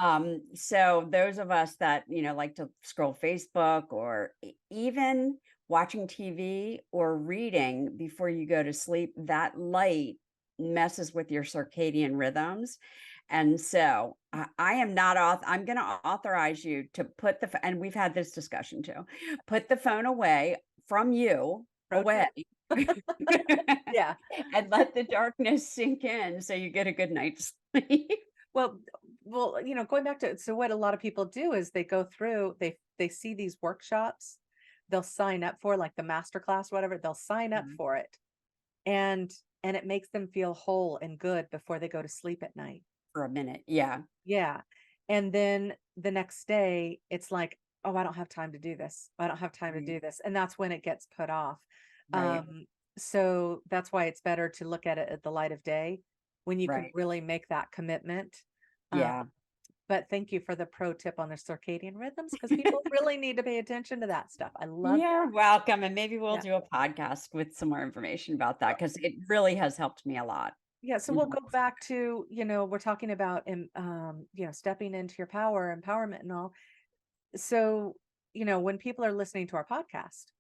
[SPEAKER 2] So those of us that, like to scroll Facebook or even watching TV or reading before you go to sleep, that light messes with your circadian rhythms. And so I am not I'm going to authorize you to put and we've had this discussion too, put the phone away from you
[SPEAKER 1] Pro
[SPEAKER 2] away
[SPEAKER 1] tip. Yeah.
[SPEAKER 2] and let the darkness sink in so you get a good night's sleep.
[SPEAKER 1] Well, going back to, so what a lot of people do is they go through, they see these workshops, they'll sign up for like the master class, whatever, they'll sign up
[SPEAKER 2] Mhm.
[SPEAKER 1] for it. And and it makes them feel whole and good before they go to sleep at night.
[SPEAKER 2] For a minute. Yeah.
[SPEAKER 1] Yeah. And then the next day, it's like, "Oh, I don't have time to do this. I don't have time to
[SPEAKER 2] Right.
[SPEAKER 1] do this." And that's when it gets put off.
[SPEAKER 2] Right.
[SPEAKER 1] So that's why it's better to look at it at the light of day when you can
[SPEAKER 2] Right.
[SPEAKER 1] really make that commitment. Um,
[SPEAKER 2] Yeah.
[SPEAKER 1] but thank you for the pro tip on the circadian rhythms because people really need to pay attention to that stuff. I love that.
[SPEAKER 2] You're welcome. And maybe we'll
[SPEAKER 1] Yeah.
[SPEAKER 2] do a podcast with some more information about that because it really has helped me a lot.
[SPEAKER 1] Yeah, so we'll
[SPEAKER 2] Mhm.
[SPEAKER 1] go back to, we're talking about, stepping into your power, empowerment and all. So, when people are listening to our podcast,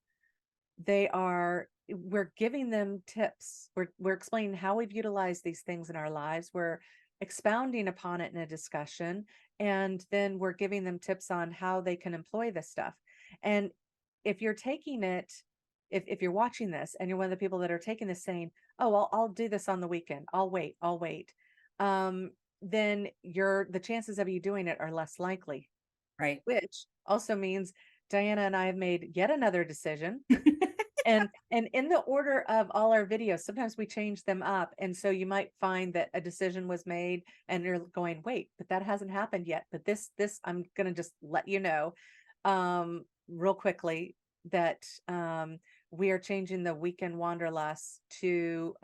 [SPEAKER 1] we're giving them tips. We're explaining how we've utilized these things in our lives. We're expounding upon it in a discussion, and then we're giving them tips on how they can employ this stuff. And if you're taking it, if you're watching this and you're one of the people that are taking this saying, "Oh, I'll do this on the weekend. I'll wait." Then the chances of you doing it are less likely,
[SPEAKER 2] Right.
[SPEAKER 1] which also means Diana and I have made yet another decision. And in the order of all our videos, sometimes we change them up. And so you might find that a decision was made and you're going, wait, but that hasn't happened yet. But this, I'm gonna just let you know real quickly that we are changing the weekend wanderlust to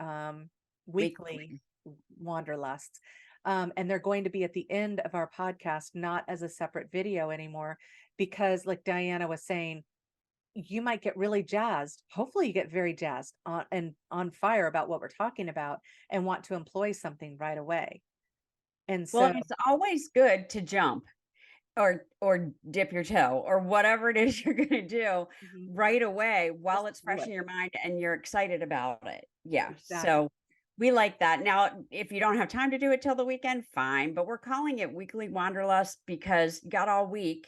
[SPEAKER 1] weekly
[SPEAKER 2] Weekly.
[SPEAKER 1] wanderlusts. And they're going to be at the end of our podcast, not as a separate video anymore, because like Diana was saying, you might get really jazzed. Hopefully you get very jazzed and on fire about what we're talking about and want to employ something right away. And
[SPEAKER 2] Well,
[SPEAKER 1] so,
[SPEAKER 2] and it's always good to jump or dip your toe or whatever it is you're gonna do
[SPEAKER 1] mhm,
[SPEAKER 2] right away while
[SPEAKER 1] just
[SPEAKER 2] it's
[SPEAKER 1] do
[SPEAKER 2] fresh
[SPEAKER 1] it.
[SPEAKER 2] in your mind and you're excited about it. Yeah,
[SPEAKER 1] Exactly.
[SPEAKER 2] so we like that. Now, if you don't have time to do it till the weekend, fine, but we're calling it Weekly Wanderlust because you got all week.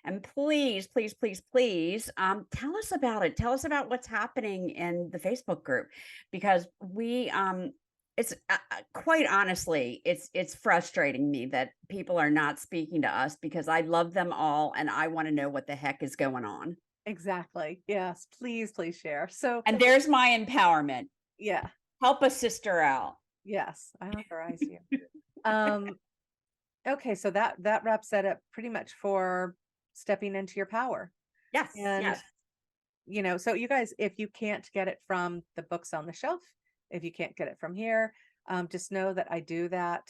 [SPEAKER 2] And please, please, please, please, tell us about it. Tell us about what's happening in the Facebook group because it's quite honestly, it's frustrating me that people are not speaking to us because I love them all and I want to know what the heck is going on.
[SPEAKER 1] Exactly. Yes. Please, please share. So,
[SPEAKER 2] And there's my empowerment.
[SPEAKER 1] yeah.
[SPEAKER 2] Help a sister out.
[SPEAKER 1] Yes. I authorize you. Um, okay. So that wraps that up pretty much for stepping into your power.
[SPEAKER 2] Yes,
[SPEAKER 1] And,
[SPEAKER 2] yes.
[SPEAKER 1] so you guys, if you can't get it from the books on the shelf, if you can't get it from here, just know that I do that.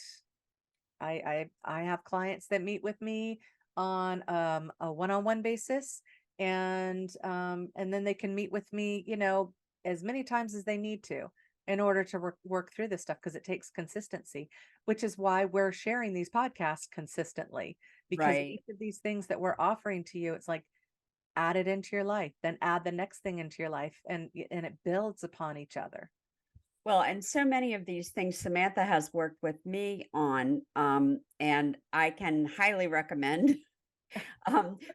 [SPEAKER 1] I have clients that meet with me on a one-on-one basis, and then they can meet with me, as many times as they need to in order to work through this stuff because it takes consistency, which is why we're sharing these podcasts consistently because
[SPEAKER 2] Right.
[SPEAKER 1] each of these things that we're offering to you, it's like add it into your life, then add the next thing into your life, and it builds upon each other.
[SPEAKER 2] Well, and so many of these things Samantha has worked with me on, and I can highly recommend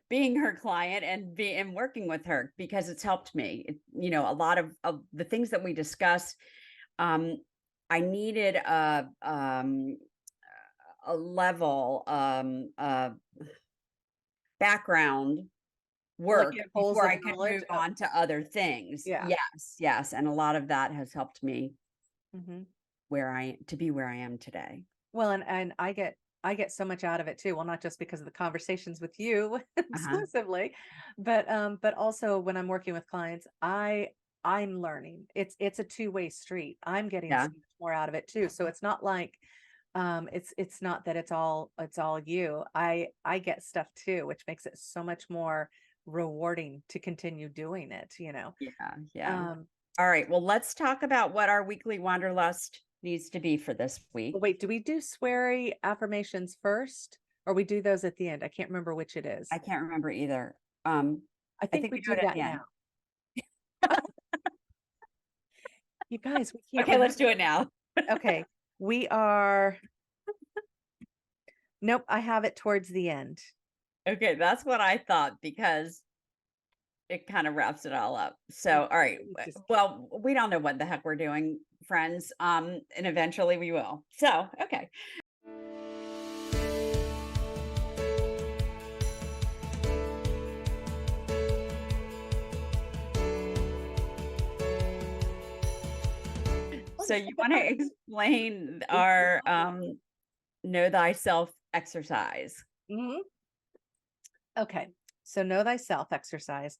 [SPEAKER 2] being her client and working with her because it's helped me. A lot of the things that we discuss, um, I needed a level background
[SPEAKER 1] Like
[SPEAKER 2] work
[SPEAKER 1] it holes
[SPEAKER 2] before
[SPEAKER 1] of
[SPEAKER 2] I could
[SPEAKER 1] knowledge.
[SPEAKER 2] move
[SPEAKER 1] Oh,
[SPEAKER 2] on to other things.
[SPEAKER 1] yeah.
[SPEAKER 2] Yes, yes, and a lot of that has helped me
[SPEAKER 1] Mhm.
[SPEAKER 2] where I am today.
[SPEAKER 1] Well, and I get so much out of it too. Well, not just because of the conversations with you
[SPEAKER 2] Uh-huh.
[SPEAKER 1] exclusively, but also when I'm working with clients, I'm learning. It's a two-way street. I'm getting
[SPEAKER 2] Yeah.
[SPEAKER 1] so much more out of it too. So it's not like it's not that it's all you. I get stuff too, which makes it so much more rewarding to continue doing it.
[SPEAKER 2] Yeah, yeah.
[SPEAKER 1] Um
[SPEAKER 2] All right, well, let's talk about what our weekly wanderlust needs to be for this
[SPEAKER 1] but
[SPEAKER 2] week.
[SPEAKER 1] wait, do we do sweary affirmations first or we do those at the end? I can't remember which it
[SPEAKER 2] I
[SPEAKER 1] is.
[SPEAKER 2] can't remember either. Um,
[SPEAKER 1] I
[SPEAKER 2] I
[SPEAKER 1] think
[SPEAKER 2] think
[SPEAKER 1] we
[SPEAKER 2] we do
[SPEAKER 1] do
[SPEAKER 2] it at
[SPEAKER 1] that
[SPEAKER 2] the end.
[SPEAKER 1] now. You guys, we can't
[SPEAKER 2] Okay, let's do
[SPEAKER 1] remember.
[SPEAKER 2] it now.
[SPEAKER 1] Okay, we are nope, I have it towards the end.
[SPEAKER 2] Okay, that's what I thought because it kind of wraps it all up.
[SPEAKER 1] Yeah,
[SPEAKER 2] So, all right.
[SPEAKER 1] it's just
[SPEAKER 2] Well, we don't know what the heck we're doing, friends. And eventually we will. So, okay.
[SPEAKER 1] we'll
[SPEAKER 2] So
[SPEAKER 1] just
[SPEAKER 2] you
[SPEAKER 1] take it
[SPEAKER 2] want to
[SPEAKER 1] back.
[SPEAKER 2] explain our know thyself exercise.
[SPEAKER 1] Mhm. Okay. So know thyself exercise.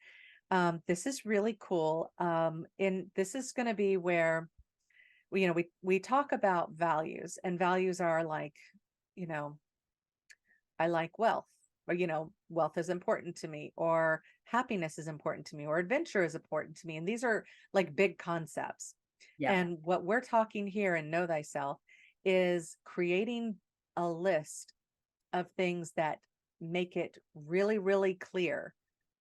[SPEAKER 1] This is really cool. And this is going to be where we talk about values, and values are like, you know, I like wealth, or wealth is important to me, or happiness is important to me, or adventure is important to me. And these are like big concepts.
[SPEAKER 2] Yeah.
[SPEAKER 1] And what we're talking here in Know Thyself is creating a list of things that make it really, really clear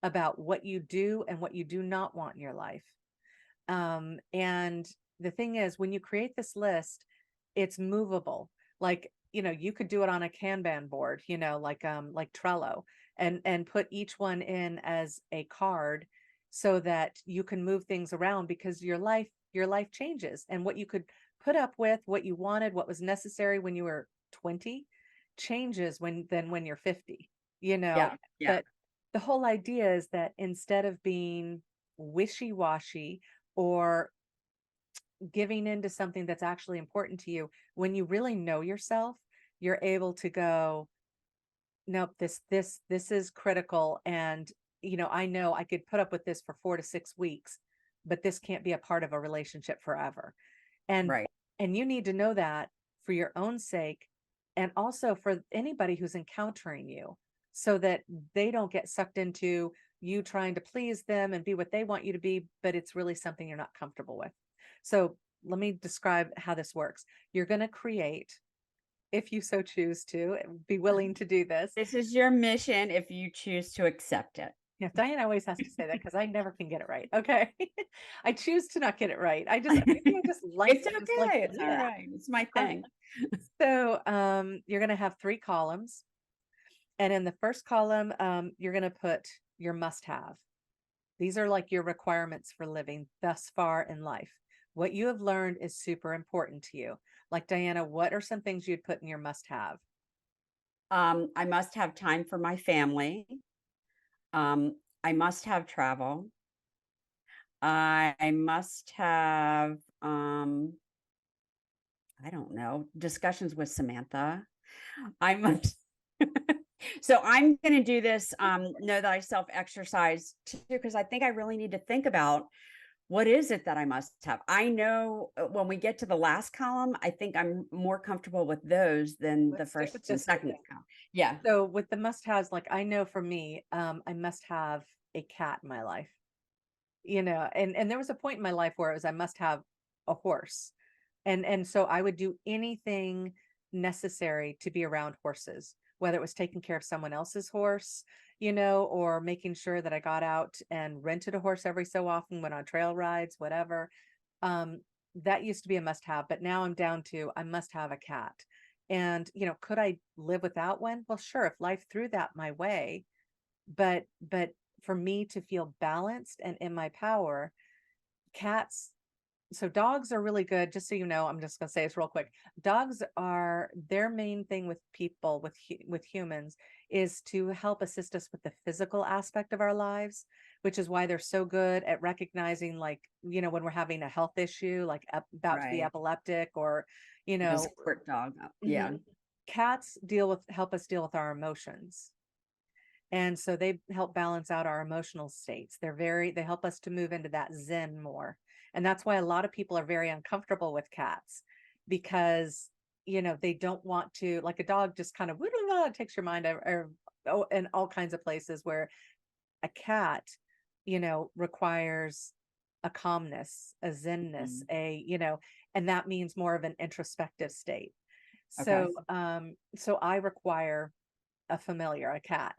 [SPEAKER 1] about what you do and what you do not want in your life. And the thing is, when you create this list, it's movable. Like, you could do it on a Kanban board, like Trello, and put each one in as a card so that you can move things around, because your life changes, and what you could put up with, what you wanted, what was necessary when you were 20 changes when you're 50,
[SPEAKER 2] Yeah. Yeah.
[SPEAKER 1] but the whole idea is that instead of being wishy-washy or giving into something that's actually important to you, when you really know yourself, you're able to go, nope, this is critical. And I know I could put up with this for 4 to 6 weeks, but this can't be a part of a relationship forever. and
[SPEAKER 2] Right.
[SPEAKER 1] and you need to know that for your own sake, and also for anybody who's encountering you, so that they don't get sucked into you trying to please them and be what they want you to be, but it's really something you're not comfortable with. So let me describe how this works. You're going to create, if you so choose to, be willing to do this.
[SPEAKER 2] This is your mission if you choose to accept it.
[SPEAKER 1] Yeah, Diane always has to say that because I never can get it right. Okay. I choose to not get it right. Maybe I
[SPEAKER 2] It's
[SPEAKER 1] just like
[SPEAKER 2] okay.
[SPEAKER 1] to
[SPEAKER 2] It's
[SPEAKER 1] do
[SPEAKER 2] all
[SPEAKER 1] that.
[SPEAKER 2] right. It's my
[SPEAKER 1] Um,
[SPEAKER 2] thing.
[SPEAKER 1] so you're going to have three columns. And in the first column, you're going to put your must have. These are like your requirements for living thus far in life. What you have learned is super important to you. Like Diana, what are some things you'd put in your must have?
[SPEAKER 2] I must have time for my family. I must have travel. I must have, I don't know, discussions with Samantha. I must. So I'm going to do this know thyself exercise too, because I think I really need to think about what is it that I must have. I know when we get to the last column, I think I'm more comfortable with those than the
[SPEAKER 1] Let's stick
[SPEAKER 2] first
[SPEAKER 1] with
[SPEAKER 2] and
[SPEAKER 1] this one
[SPEAKER 2] second
[SPEAKER 1] then.
[SPEAKER 2] column. Yeah.
[SPEAKER 1] So with the must haves, like I know for me, I must have a cat in my life. And there was a point in my life where it was I must have a horse. And so I would do anything necessary to be around horses, whether it was taking care of someone else's horse, or making sure that I got out and rented a horse every so often, went on trail rides, whatever. Um, that used to be a must have, but now I'm down to I must have a cat. And, could I live without one? Well, sure, if life threw that my way, but for me to feel balanced and in my power, cats so dogs are really good, just so you know, I'm just going to say this real quick. Dogs are their main thing with people, with humans, is to help assist us with the physical aspect of our lives, which is why they're so good at recognizing, like, when we're having a health issue, like about to be
[SPEAKER 2] Right.
[SPEAKER 1] epileptic, or you
[SPEAKER 2] The
[SPEAKER 1] know
[SPEAKER 2] support dog. Yeah.
[SPEAKER 1] mhm. Cats help us deal with our emotions. And so they help balance out our emotional states. They help us to move into that zen more. And that's why a lot of people are very uncomfortable with cats, because, they don't want to, like a dog just kind of takes your mind in all kinds of places, where a cat, requires a calmness, a zenness,
[SPEAKER 2] Mhm.
[SPEAKER 1] and that means more of an introspective state.
[SPEAKER 2] Okay.
[SPEAKER 1] So I require a familiar, a cat.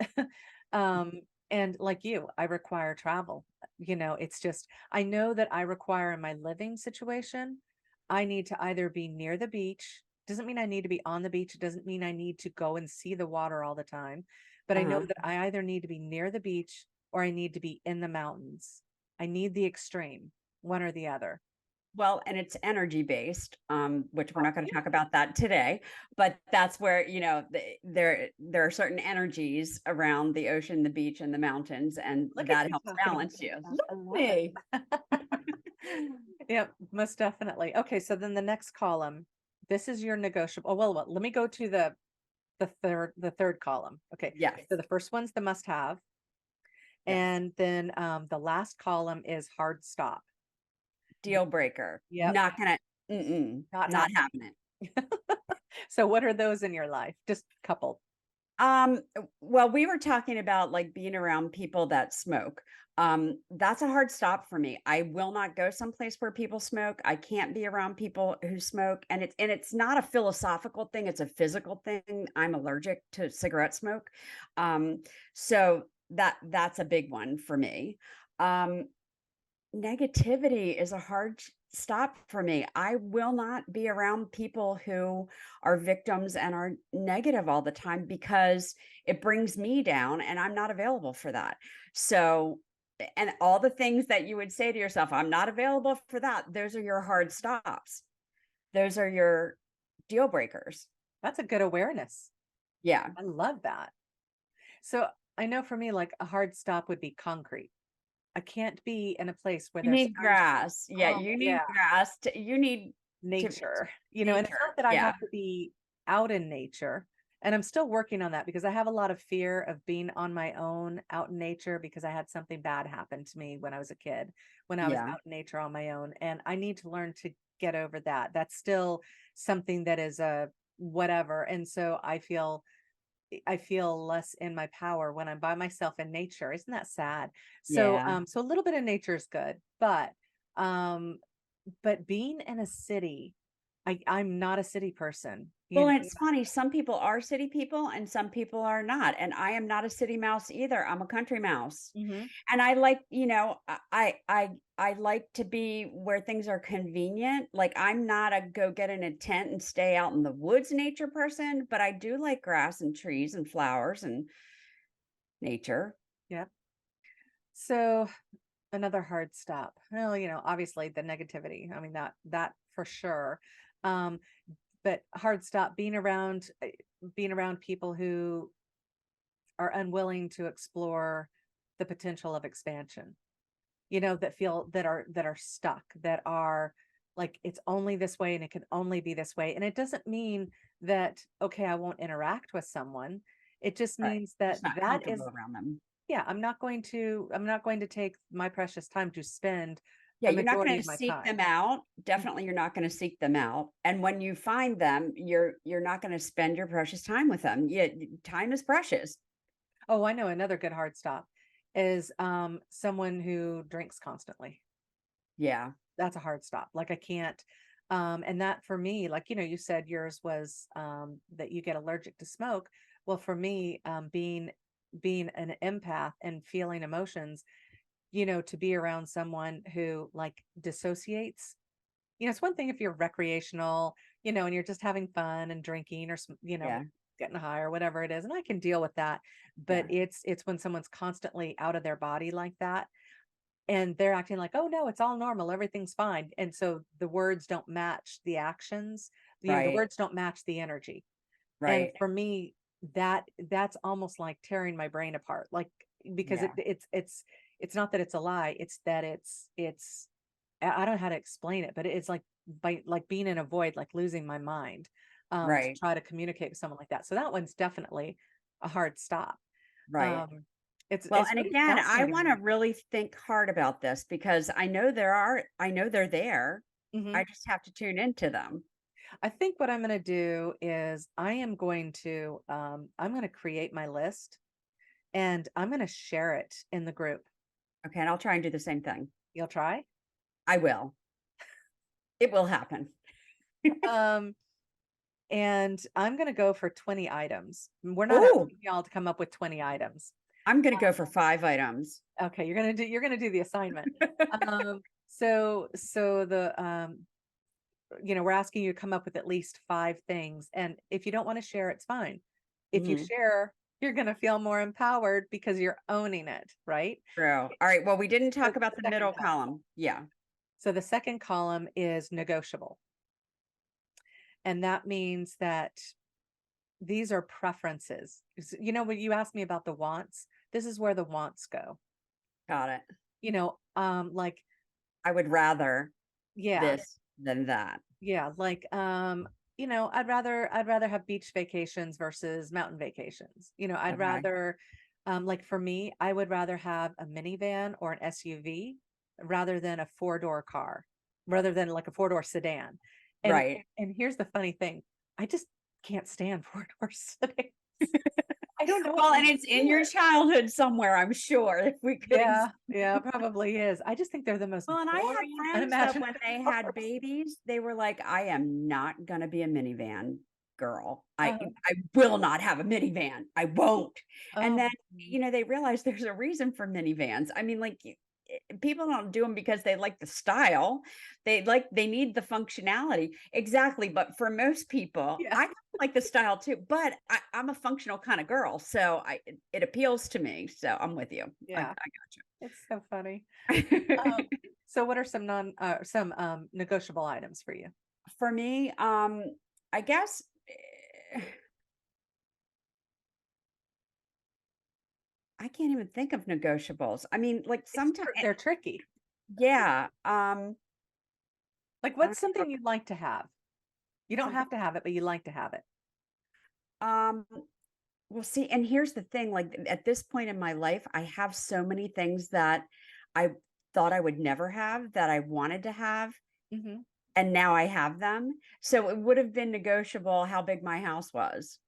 [SPEAKER 1] um, and like you, I require travel. It's just, I know that I require in my living situation, I need to either be near the beach. Doesn't mean I need to be on the beach. It doesn't mean I need to go and see the water all the time. But I know
[SPEAKER 2] Uh-huh.
[SPEAKER 1] that I either need to be near the beach or I need to be in the mountains. I need the extreme, one or the other.
[SPEAKER 2] Well, and it's energy based, which we're
[SPEAKER 1] Oh,
[SPEAKER 2] not going to
[SPEAKER 1] yeah.
[SPEAKER 2] talk about that today, but that's where, there are certain energies around the ocean, the beach, and the mountains, and
[SPEAKER 1] Look at
[SPEAKER 2] that
[SPEAKER 1] you
[SPEAKER 2] helps
[SPEAKER 1] talking
[SPEAKER 2] balance
[SPEAKER 1] about
[SPEAKER 2] you.
[SPEAKER 1] that.
[SPEAKER 2] Look
[SPEAKER 1] I
[SPEAKER 2] at
[SPEAKER 1] love
[SPEAKER 2] me.
[SPEAKER 1] it. Yep, most definitely. Okay, so then the next column, this is your negotiable. Oh, well, let me go to the third column. Okay.
[SPEAKER 2] Yes.
[SPEAKER 1] So the first one's the must have.
[SPEAKER 2] Yes.
[SPEAKER 1] And then the last column is hard stop.
[SPEAKER 2] Deal breaker.
[SPEAKER 1] Yep,
[SPEAKER 2] Not gonna,
[SPEAKER 1] not
[SPEAKER 2] not
[SPEAKER 1] happening.
[SPEAKER 2] having it.
[SPEAKER 1] So what are those in your life? Just a couple.
[SPEAKER 2] Well, we were talking about like being around people that smoke. That's a hard stop for me. I will not go someplace where people smoke. I can't be around people who smoke. And it's not a philosophical thing, it's a physical thing. I'm allergic to cigarette smoke. Um, so that's a big one for me. Um, Negativity is a hard stop for me. I will not be around people who are victims and are negative all the time because it brings me down and I'm not available for that. So, and all the things that you would say to yourself, I'm not available for that. Those are your hard stops. Those are your deal breakers.
[SPEAKER 1] That's a good awareness.
[SPEAKER 2] Yeah.
[SPEAKER 1] I love that. So I know for me, like a hard stop would be concrete. I can't be in a place where
[SPEAKER 2] You
[SPEAKER 1] there's
[SPEAKER 2] need
[SPEAKER 1] concrete.
[SPEAKER 2] grass. Yeah.
[SPEAKER 1] Oh,
[SPEAKER 2] You need
[SPEAKER 1] yeah,
[SPEAKER 2] grass. You need to
[SPEAKER 1] nature, and it's not
[SPEAKER 2] nature.
[SPEAKER 1] that I
[SPEAKER 2] Yeah.
[SPEAKER 1] have to be out in nature. And I'm still working on that because I have a lot of fear of being on my own out in nature because I had something bad happen to me when I was a kid, when I was
[SPEAKER 2] Yeah.
[SPEAKER 1] out in nature on my own. And I need to learn to get over that. That's still something that is a whatever. And so I feel less in my power when I'm by myself in nature. Isn't that sad? So,
[SPEAKER 2] Yeah.
[SPEAKER 1] so a little bit of nature is good, um, but being in a city, I'm not a city person.
[SPEAKER 2] Well, and it's funny, some people are city people and some people are not. And I am not a city mouse either. I'm a country mouse.
[SPEAKER 1] Mhm.
[SPEAKER 2] And I like, I like to be where things are convenient. Like I'm not a go get in a tent and stay out in the woods nature person, but I do like grass and trees and flowers and nature.
[SPEAKER 1] Yep. So another hard stop. Well, obviously the negativity. I mean that for sure. Um, but hard stop being around people who are unwilling to explore the potential of expansion. That are stuck, that are like it's only this way and it can only be this way. And it doesn't mean that okay, I won't interact with someone. It just
[SPEAKER 2] Right.
[SPEAKER 1] means that
[SPEAKER 2] Just not
[SPEAKER 1] that
[SPEAKER 2] comfortable
[SPEAKER 1] is
[SPEAKER 2] around them.
[SPEAKER 1] yeah, I'm not going to take my precious time to spend
[SPEAKER 2] Yeah,
[SPEAKER 1] a
[SPEAKER 2] you're not
[SPEAKER 1] majority
[SPEAKER 2] gonna
[SPEAKER 1] of my
[SPEAKER 2] seek
[SPEAKER 1] time.
[SPEAKER 2] them out.
[SPEAKER 1] Mhm.
[SPEAKER 2] Definitely, you're not gonna seek them out, and when you find them, you're not gonna spend your precious time with them. Yeah, time is precious.
[SPEAKER 1] Oh, I know another good hard stop is someone who drinks constantly.
[SPEAKER 2] Yeah,
[SPEAKER 1] That's a hard stop. Like I can't and that for me, like you said yours was that you get allergic to smoke. Well, for me, being an empath and feeling emotions, to be around someone who like dissociates. It's one thing if you're recreational, and you're just having fun and drinking or
[SPEAKER 2] yeah,
[SPEAKER 1] getting high or whatever it is, and I can deal with that. But
[SPEAKER 2] yeah,
[SPEAKER 1] it's when someone's constantly out of their body like that and they're acting like, "Oh, no, it's all normal, everything's fine." And so the words don't match the actions, the
[SPEAKER 2] right,
[SPEAKER 1] words don't match the energy. And
[SPEAKER 2] right,
[SPEAKER 1] for me, that's almost like tearing my brain apart. Like because
[SPEAKER 2] yeah,
[SPEAKER 1] it's not that it's a lie, it's that it's I don't know how to explain it, but it's like being in a void, like losing my mind to
[SPEAKER 2] right,
[SPEAKER 1] try to communicate with someone like that. So that one's definitely a hard stop.
[SPEAKER 2] right.
[SPEAKER 1] Um it's
[SPEAKER 2] Well,
[SPEAKER 1] it's
[SPEAKER 2] and
[SPEAKER 1] really
[SPEAKER 2] again, I
[SPEAKER 1] fascinating.
[SPEAKER 2] wanna really think hard about this because I know they're there.
[SPEAKER 1] Mhm.
[SPEAKER 2] I just have to tune into them.
[SPEAKER 1] I think what I'm going to do is I'm going to create my list and I'm going to share it in the group.
[SPEAKER 2] Okay, and I'll try and do the same thing.
[SPEAKER 1] You'll try?
[SPEAKER 2] I will. It will happen.
[SPEAKER 1] Um and I'm going to go for 20 items. We're not
[SPEAKER 2] Oh,
[SPEAKER 1] asking y'all to come up with 20 items.
[SPEAKER 2] I'm gonna go for 5 items.
[SPEAKER 1] Okay, you're going to do the assignment. So we're asking you to come up with at least 5 things and if you don't want to share it's fine. If you
[SPEAKER 2] Mhm.
[SPEAKER 1] share you're going to feel more empowered because you're owning it, right?
[SPEAKER 2] True. All right. Well, we didn't
[SPEAKER 1] So
[SPEAKER 2] talk about
[SPEAKER 1] the
[SPEAKER 2] the
[SPEAKER 1] second
[SPEAKER 2] middle
[SPEAKER 1] column.
[SPEAKER 2] column. Yeah.
[SPEAKER 1] So the second column is negotiable. And that means that these are preferences. You know, when you asked me about the wants, this is where the wants go.
[SPEAKER 2] Got it.
[SPEAKER 1] Like,
[SPEAKER 2] I would rather
[SPEAKER 1] yeah,
[SPEAKER 2] this than that.
[SPEAKER 1] yeah, like, I'd rather have beach vacations versus mountain vacations. I'd
[SPEAKER 2] Okay.
[SPEAKER 1] rather, like for me, I would rather have a minivan or an SUV rather than a four-door car, rather than like a four-door sedan. And
[SPEAKER 2] Right.
[SPEAKER 1] and here's the funny thing, I just can't stand four-door sedans. I don't know what
[SPEAKER 2] Well,
[SPEAKER 1] they
[SPEAKER 2] and it's in
[SPEAKER 1] do
[SPEAKER 2] your
[SPEAKER 1] it.
[SPEAKER 2] childhood somewhere, I'm sure, if we could
[SPEAKER 1] Yeah, yeah, probably is. I just think they're the most
[SPEAKER 2] well, and I had
[SPEAKER 1] boring,
[SPEAKER 2] friends that when
[SPEAKER 1] unimaginable
[SPEAKER 2] they had
[SPEAKER 1] cars.
[SPEAKER 2] babies, they were like, "I am not gonna be a minivan girl.
[SPEAKER 1] Uh-huh,
[SPEAKER 2] I will not have a minivan. I won't." And
[SPEAKER 1] oh,
[SPEAKER 2] then, they realized there's a reason for minivans. I mean, like, people don't do them because they like the style. They need the functionality. Exactly, but for most people,
[SPEAKER 1] yeah,
[SPEAKER 2] I like the style too, but I'm a functional kind of girl, so it appeals to me. So I'm with you. I
[SPEAKER 1] yeah, it's so funny.
[SPEAKER 2] got
[SPEAKER 1] Um,
[SPEAKER 2] you.
[SPEAKER 1] so what are some negotiable items for you?
[SPEAKER 2] For me, I guess I can't even think of negotiables. I mean, like sometimes,
[SPEAKER 1] They're tricky.
[SPEAKER 2] yeah,
[SPEAKER 1] Like,
[SPEAKER 2] I
[SPEAKER 1] what's
[SPEAKER 2] don't know,
[SPEAKER 1] something you'd like to have? You don't
[SPEAKER 2] something.
[SPEAKER 1] have to have it, but you like to have it.
[SPEAKER 2] Um, well, see, and here's the thing: like at this point in my life, I have so many things that I thought I would never have that I wanted to have,
[SPEAKER 1] Mhm.
[SPEAKER 2] and now I have them. So it would have been negotiable how big my house was.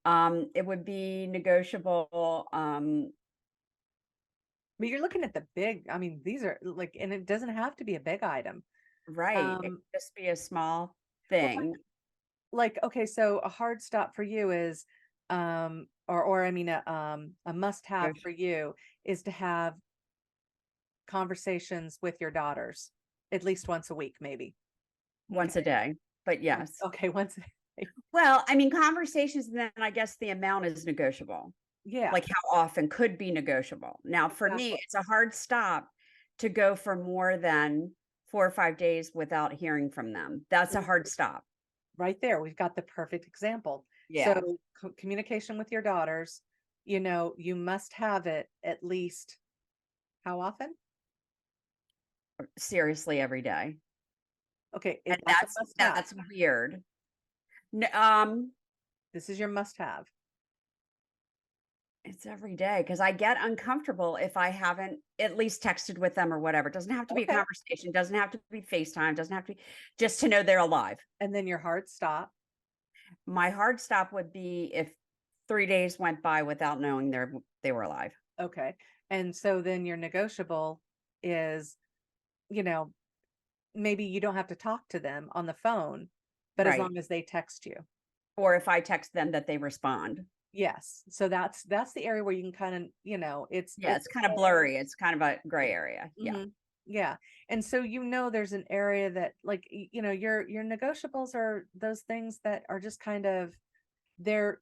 [SPEAKER 2] It would be negotiable.
[SPEAKER 1] But you're looking at the big, I mean, these are like, and it doesn't have to be a big item.
[SPEAKER 2] Right. It
[SPEAKER 1] Um,
[SPEAKER 2] could just be a small
[SPEAKER 1] well,
[SPEAKER 2] thing.
[SPEAKER 1] okay, so a hard stop for you is, or I mean, a must have for you is to have conversations with your daughters at least once a week, maybe.
[SPEAKER 2] Once a
[SPEAKER 1] Okay.
[SPEAKER 2] day, but yes.
[SPEAKER 1] Okay, once a day.
[SPEAKER 2] Well, I mean, conversations, then I guess the amount is negotiable,
[SPEAKER 1] Yeah,
[SPEAKER 2] like how often could be negotiable. Now, for me,
[SPEAKER 1] exactly.
[SPEAKER 2] it's a hard stop to go for more than 4 or 5 days without hearing from them. That's a hard stop.
[SPEAKER 1] Right there, we've got the perfect example. So,
[SPEAKER 2] Yeah,
[SPEAKER 1] communication with your daughters, you must have it at least how often?
[SPEAKER 2] seriously every day,
[SPEAKER 1] Okay,
[SPEAKER 2] and
[SPEAKER 1] that's a must have.
[SPEAKER 2] that's weird. N
[SPEAKER 1] This is your must have.
[SPEAKER 2] It's every day because I get uncomfortable if I haven't at least texted with them or whatever. It doesn't have to be a
[SPEAKER 1] Okay.
[SPEAKER 2] conversation, doesn't have to be FaceTime, doesn't have to be just to know they're alive.
[SPEAKER 1] And then your hard stop.
[SPEAKER 2] My hard stop would be if 3 days went by without knowing they were alive.
[SPEAKER 1] Okay. And so then your negotiable is, you know, maybe you don't have to talk to them on the phone, but as
[SPEAKER 2] Right.
[SPEAKER 1] long as they text you.
[SPEAKER 2] Or if I text them that they respond.
[SPEAKER 1] Yes. So that's the area where you can kind of,
[SPEAKER 2] Yeah,
[SPEAKER 1] it's
[SPEAKER 2] it's kinda blurry. It's kind of a gray area. Yeah.
[SPEAKER 1] mhm. Yeah. And so there's an area that like your negotiables are those things that are just kind of they're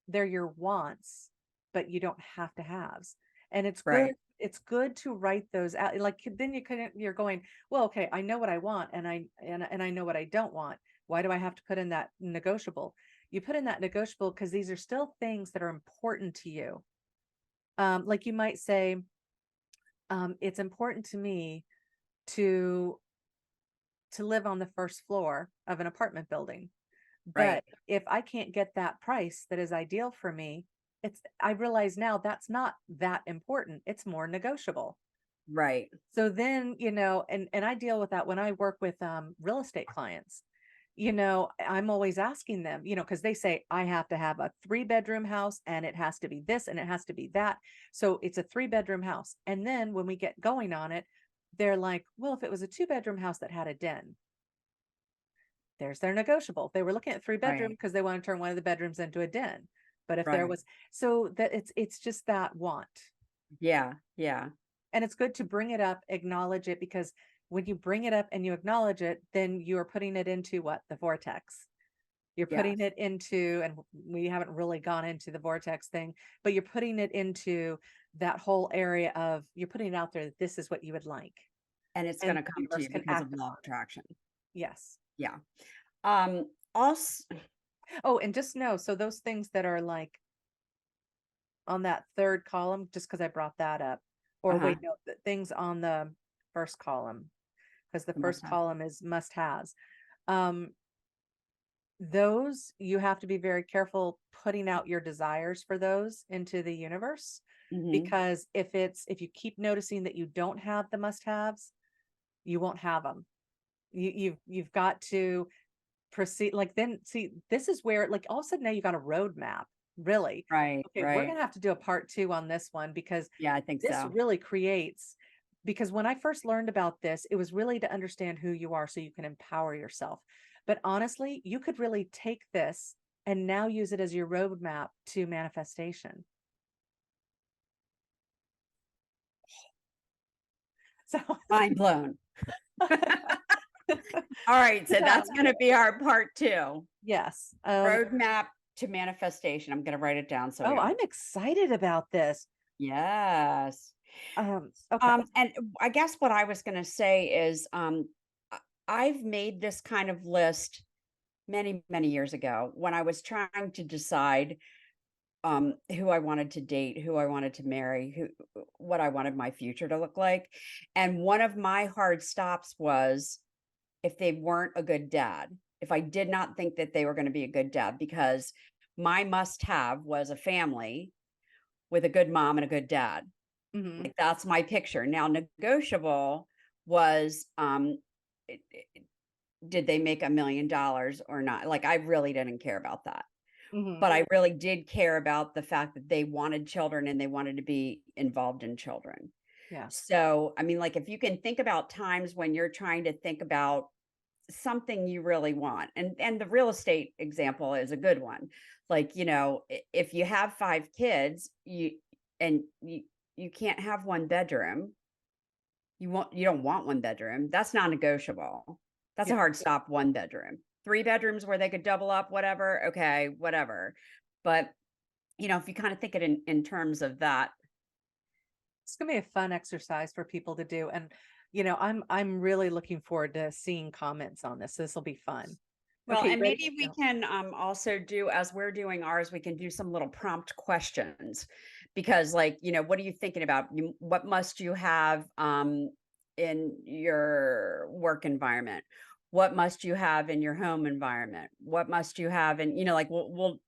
[SPEAKER 1] they're your wants, but you don't have to haves. And
[SPEAKER 2] Right.
[SPEAKER 1] it's good to write those out. Like then you're going, well, okay, I know what I want and I know what I don't want. Why do I have to put in that negotiable? You put in that negotiable because these are still things that are important to you. Like you might say, it's important to me to live on the first floor of an apartment building. But
[SPEAKER 2] Right.
[SPEAKER 1] if I can't get that price that is ideal for me, I realize now that's not that important. It's more negotiable.
[SPEAKER 2] Right.
[SPEAKER 1] So then, and I deal with that when I work with real estate clients. I'm always asking them, because they say I have to have a 3-bedroom house and it has to be this and it has to be that. So it's a 3-bedroom house. And then when we get going on it, they're like, well, if it was a 2-bedroom house that had a den, there's their negotiable. They were looking at 3-bedroom
[SPEAKER 2] Right.
[SPEAKER 1] because they want to turn one of the bedrooms into a den. But if there
[SPEAKER 2] Right.
[SPEAKER 1] was, so that it's just that want.
[SPEAKER 2] Yeah. Yeah.
[SPEAKER 1] And it's good to bring it up, acknowledge it, because when you bring it up and you acknowledge it, then you are putting it into what? The vortex. You're putting
[SPEAKER 2] Yes.
[SPEAKER 1] it into, and we haven't really gone into the vortex thing, but you're putting it into that whole area of, you're putting it out there that this is what you would like,
[SPEAKER 2] And it's
[SPEAKER 1] and
[SPEAKER 2] gonna
[SPEAKER 1] the
[SPEAKER 2] come to
[SPEAKER 1] universe
[SPEAKER 2] you
[SPEAKER 1] can
[SPEAKER 2] because of
[SPEAKER 1] act
[SPEAKER 2] law of
[SPEAKER 1] upon it.
[SPEAKER 2] attraction.
[SPEAKER 1] Yes.
[SPEAKER 2] Yeah. Also,
[SPEAKER 1] Oh, and just know, so those things that are like on that third column, just because I brought that up, or
[SPEAKER 2] uh-huh,
[SPEAKER 1] wait, no, the things on the first column, because the
[SPEAKER 2] the must
[SPEAKER 1] first
[SPEAKER 2] have.
[SPEAKER 1] column is must has. Um, those you have to be very careful putting out your desires for those into the universe,
[SPEAKER 2] Mhm.
[SPEAKER 1] because if you keep noticing that you don't have the must haves, you won't have them. You've got to proceed, like, then see, this is where, like, all of a sudden now you got a roadmap, really.
[SPEAKER 2] Right,
[SPEAKER 1] Okay, we're
[SPEAKER 2] right.
[SPEAKER 1] gonna have to do a part two on this one, because
[SPEAKER 2] Yeah, I think
[SPEAKER 1] this
[SPEAKER 2] so.
[SPEAKER 1] really creates, because when I first learned about this, it was really to understand who you are so you can empower yourself. But honestly, you could really take this and now use it as your roadmap to manifestation. So
[SPEAKER 2] Mind blown. All right, so
[SPEAKER 1] yeah,
[SPEAKER 2] that's gonna be our part 2.
[SPEAKER 1] yes.
[SPEAKER 2] Roadmap to manifestation. I'm gonna write it down so we
[SPEAKER 1] Oh,
[SPEAKER 2] don't.
[SPEAKER 1] I'm excited about this.
[SPEAKER 2] Yes.
[SPEAKER 1] Okay.
[SPEAKER 2] And I guess what I was gonna say is, I've made this kind of list many, many years ago when I was trying to decide, who I wanted to date, who I wanted to marry, what I wanted my future to look like. And one of my hard stops was if they weren't a good dad, if I did not think that they were going to be a good dad, because my must have was a family with a good mom and a good dad.
[SPEAKER 1] Hmm.
[SPEAKER 2] Like that's my picture. Now, negotiable was did they make $1 million or not? Like I really didn't care about that.
[SPEAKER 1] Hmm.
[SPEAKER 2] But I really did care about the fact that they wanted children and they wanted to be involved in children.
[SPEAKER 1] Yeah.
[SPEAKER 2] So, I mean, like, if you can think about times when you're trying to think about something you really want, and the real estate example is a good one. Like, if you have 5 kids, and you can't have 1 bedroom, you don't want 1 bedroom. That's non-negotiable. That's a
[SPEAKER 1] Yeah.
[SPEAKER 2] hard stop, 1 bedroom. 3 bedrooms where they could double up, whatever, okay, whatever. But if you kind of think it in terms of that.
[SPEAKER 1] It's gonna be a fun exercise for people to do. And I'm really looking forward to seeing comments on this. This will be fun.
[SPEAKER 2] Well,
[SPEAKER 1] Okay, you
[SPEAKER 2] and
[SPEAKER 1] ready?
[SPEAKER 2] maybe we
[SPEAKER 1] No.
[SPEAKER 2] can also do, as we're doing ours, we can do some little prompt questions because, like, what are you thinking about? What must you have in your work environment? What must you have in your home environment? What must you have in, like, we'll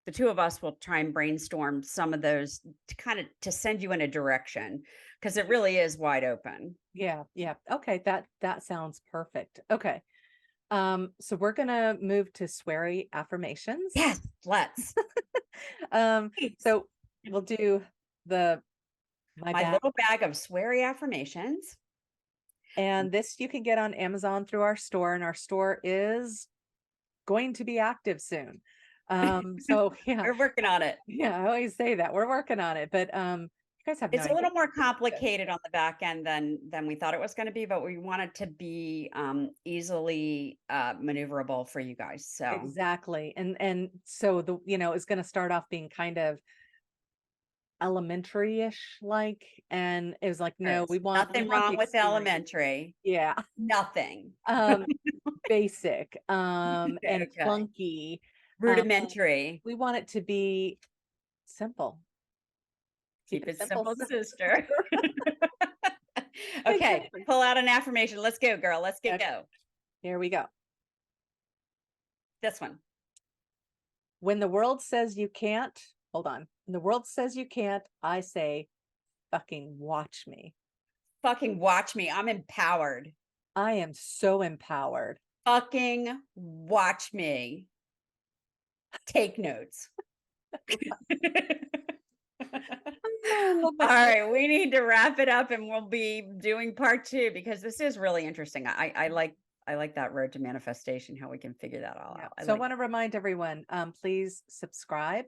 [SPEAKER 2] the 2 of us will try and brainstorm some of those to kind of to send you in a direction because it really is wide open.
[SPEAKER 1] Yeah, yeah. Okay, that sounds perfect. Okay. So we're gonna move to Sweary affirmations.
[SPEAKER 2] Yes, let's.
[SPEAKER 1] So we'll do the my
[SPEAKER 2] My
[SPEAKER 1] bag,
[SPEAKER 2] little bag of sweary affirmations.
[SPEAKER 1] and this you can get on Amazon through our store, and our store is going to be active soon. So yeah,
[SPEAKER 2] We're working on it.
[SPEAKER 1] yeah, I always say that we're working on it, but you guys have no
[SPEAKER 2] It's a
[SPEAKER 1] idea.
[SPEAKER 2] little more complicated on the back end than we thought it was gonna be, but we want it to be, easily, maneuverable for you guys, so.
[SPEAKER 1] Exactly. And so it's going to start off being kind of elementary-ish, like, and it was like,
[SPEAKER 2] There
[SPEAKER 1] no,
[SPEAKER 2] is
[SPEAKER 1] we
[SPEAKER 2] nothing
[SPEAKER 1] want the
[SPEAKER 2] wrong with
[SPEAKER 1] experience.
[SPEAKER 2] elementary.
[SPEAKER 1] Yeah.
[SPEAKER 2] Nothing.
[SPEAKER 1] Um, basic, and
[SPEAKER 2] Okay.
[SPEAKER 1] clunky. Um,
[SPEAKER 2] Rudimentary.
[SPEAKER 1] we want it to be simple. Keep
[SPEAKER 2] Keep
[SPEAKER 1] it
[SPEAKER 2] it
[SPEAKER 1] simple,
[SPEAKER 2] simple,
[SPEAKER 1] sister.
[SPEAKER 2] sister. Okay,
[SPEAKER 1] Exactly.
[SPEAKER 2] pull out an affirmation. Let's go, girl. Let's
[SPEAKER 1] Okay,
[SPEAKER 2] go.
[SPEAKER 1] here we go.
[SPEAKER 2] This one.
[SPEAKER 1] When the world says you can't, hold on. When the world says you can't, I say, fucking watch me.
[SPEAKER 2] Fucking watch me. I'm empowered.
[SPEAKER 1] I am so empowered.
[SPEAKER 2] Fucking watch me. Take notes.
[SPEAKER 1] I love
[SPEAKER 2] All
[SPEAKER 1] it.
[SPEAKER 2] right, we need to wrap it up and we'll be doing part 2 because this is really interesting. I like that road to manifestation, how we can figure that all
[SPEAKER 1] Yeah.
[SPEAKER 2] out. I
[SPEAKER 1] So I
[SPEAKER 2] like
[SPEAKER 1] want to remind everyone, please subscribe,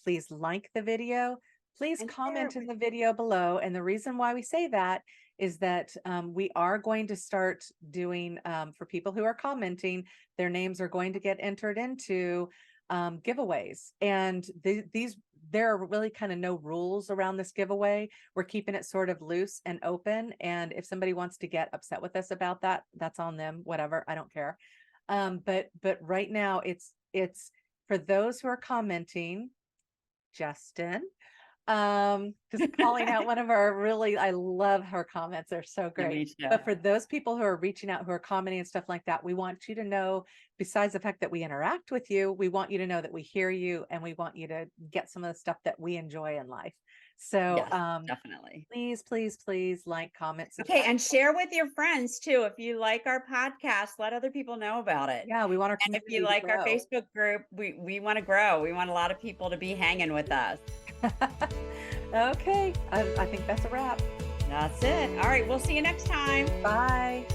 [SPEAKER 1] please like the video, please
[SPEAKER 2] and share
[SPEAKER 1] comment
[SPEAKER 2] it
[SPEAKER 1] in
[SPEAKER 2] with.
[SPEAKER 1] the video below. And the reason why we say that is that we are going to start doing, for people who are commenting, their names are going to get entered into giveaways. And these, there are really kind of no rules around this giveaway. We're keeping it sort of loose and open. And if somebody wants to get upset with us about that, that's on them, whatever, I don't care. But right now it's for those who are commenting, Justin, just calling out one of our really, I love her comments. They're so
[SPEAKER 2] Yeah,
[SPEAKER 1] great.
[SPEAKER 2] me too.
[SPEAKER 1] But for those people who are reaching out, who are commenting and stuff like that, we want you to know, besides the fact that we interact with you, we want you to know that we hear you and we want you to get some of the stuff that we enjoy in life. So,
[SPEAKER 2] Yes, definitely.
[SPEAKER 1] please, please, please like, comment,
[SPEAKER 2] Okay,
[SPEAKER 1] subscribe.
[SPEAKER 2] and share with your friends too. If you like our podcast, let other people know about it.
[SPEAKER 1] Yeah, we want our
[SPEAKER 2] And if you
[SPEAKER 1] community to
[SPEAKER 2] like our
[SPEAKER 1] grow.
[SPEAKER 2] Facebook group, we want to grow. We want a lot of people to be hanging with us.
[SPEAKER 1] Okay, I think that's a wrap.
[SPEAKER 2] That's it. All right, we'll see you next time.
[SPEAKER 1] Bye.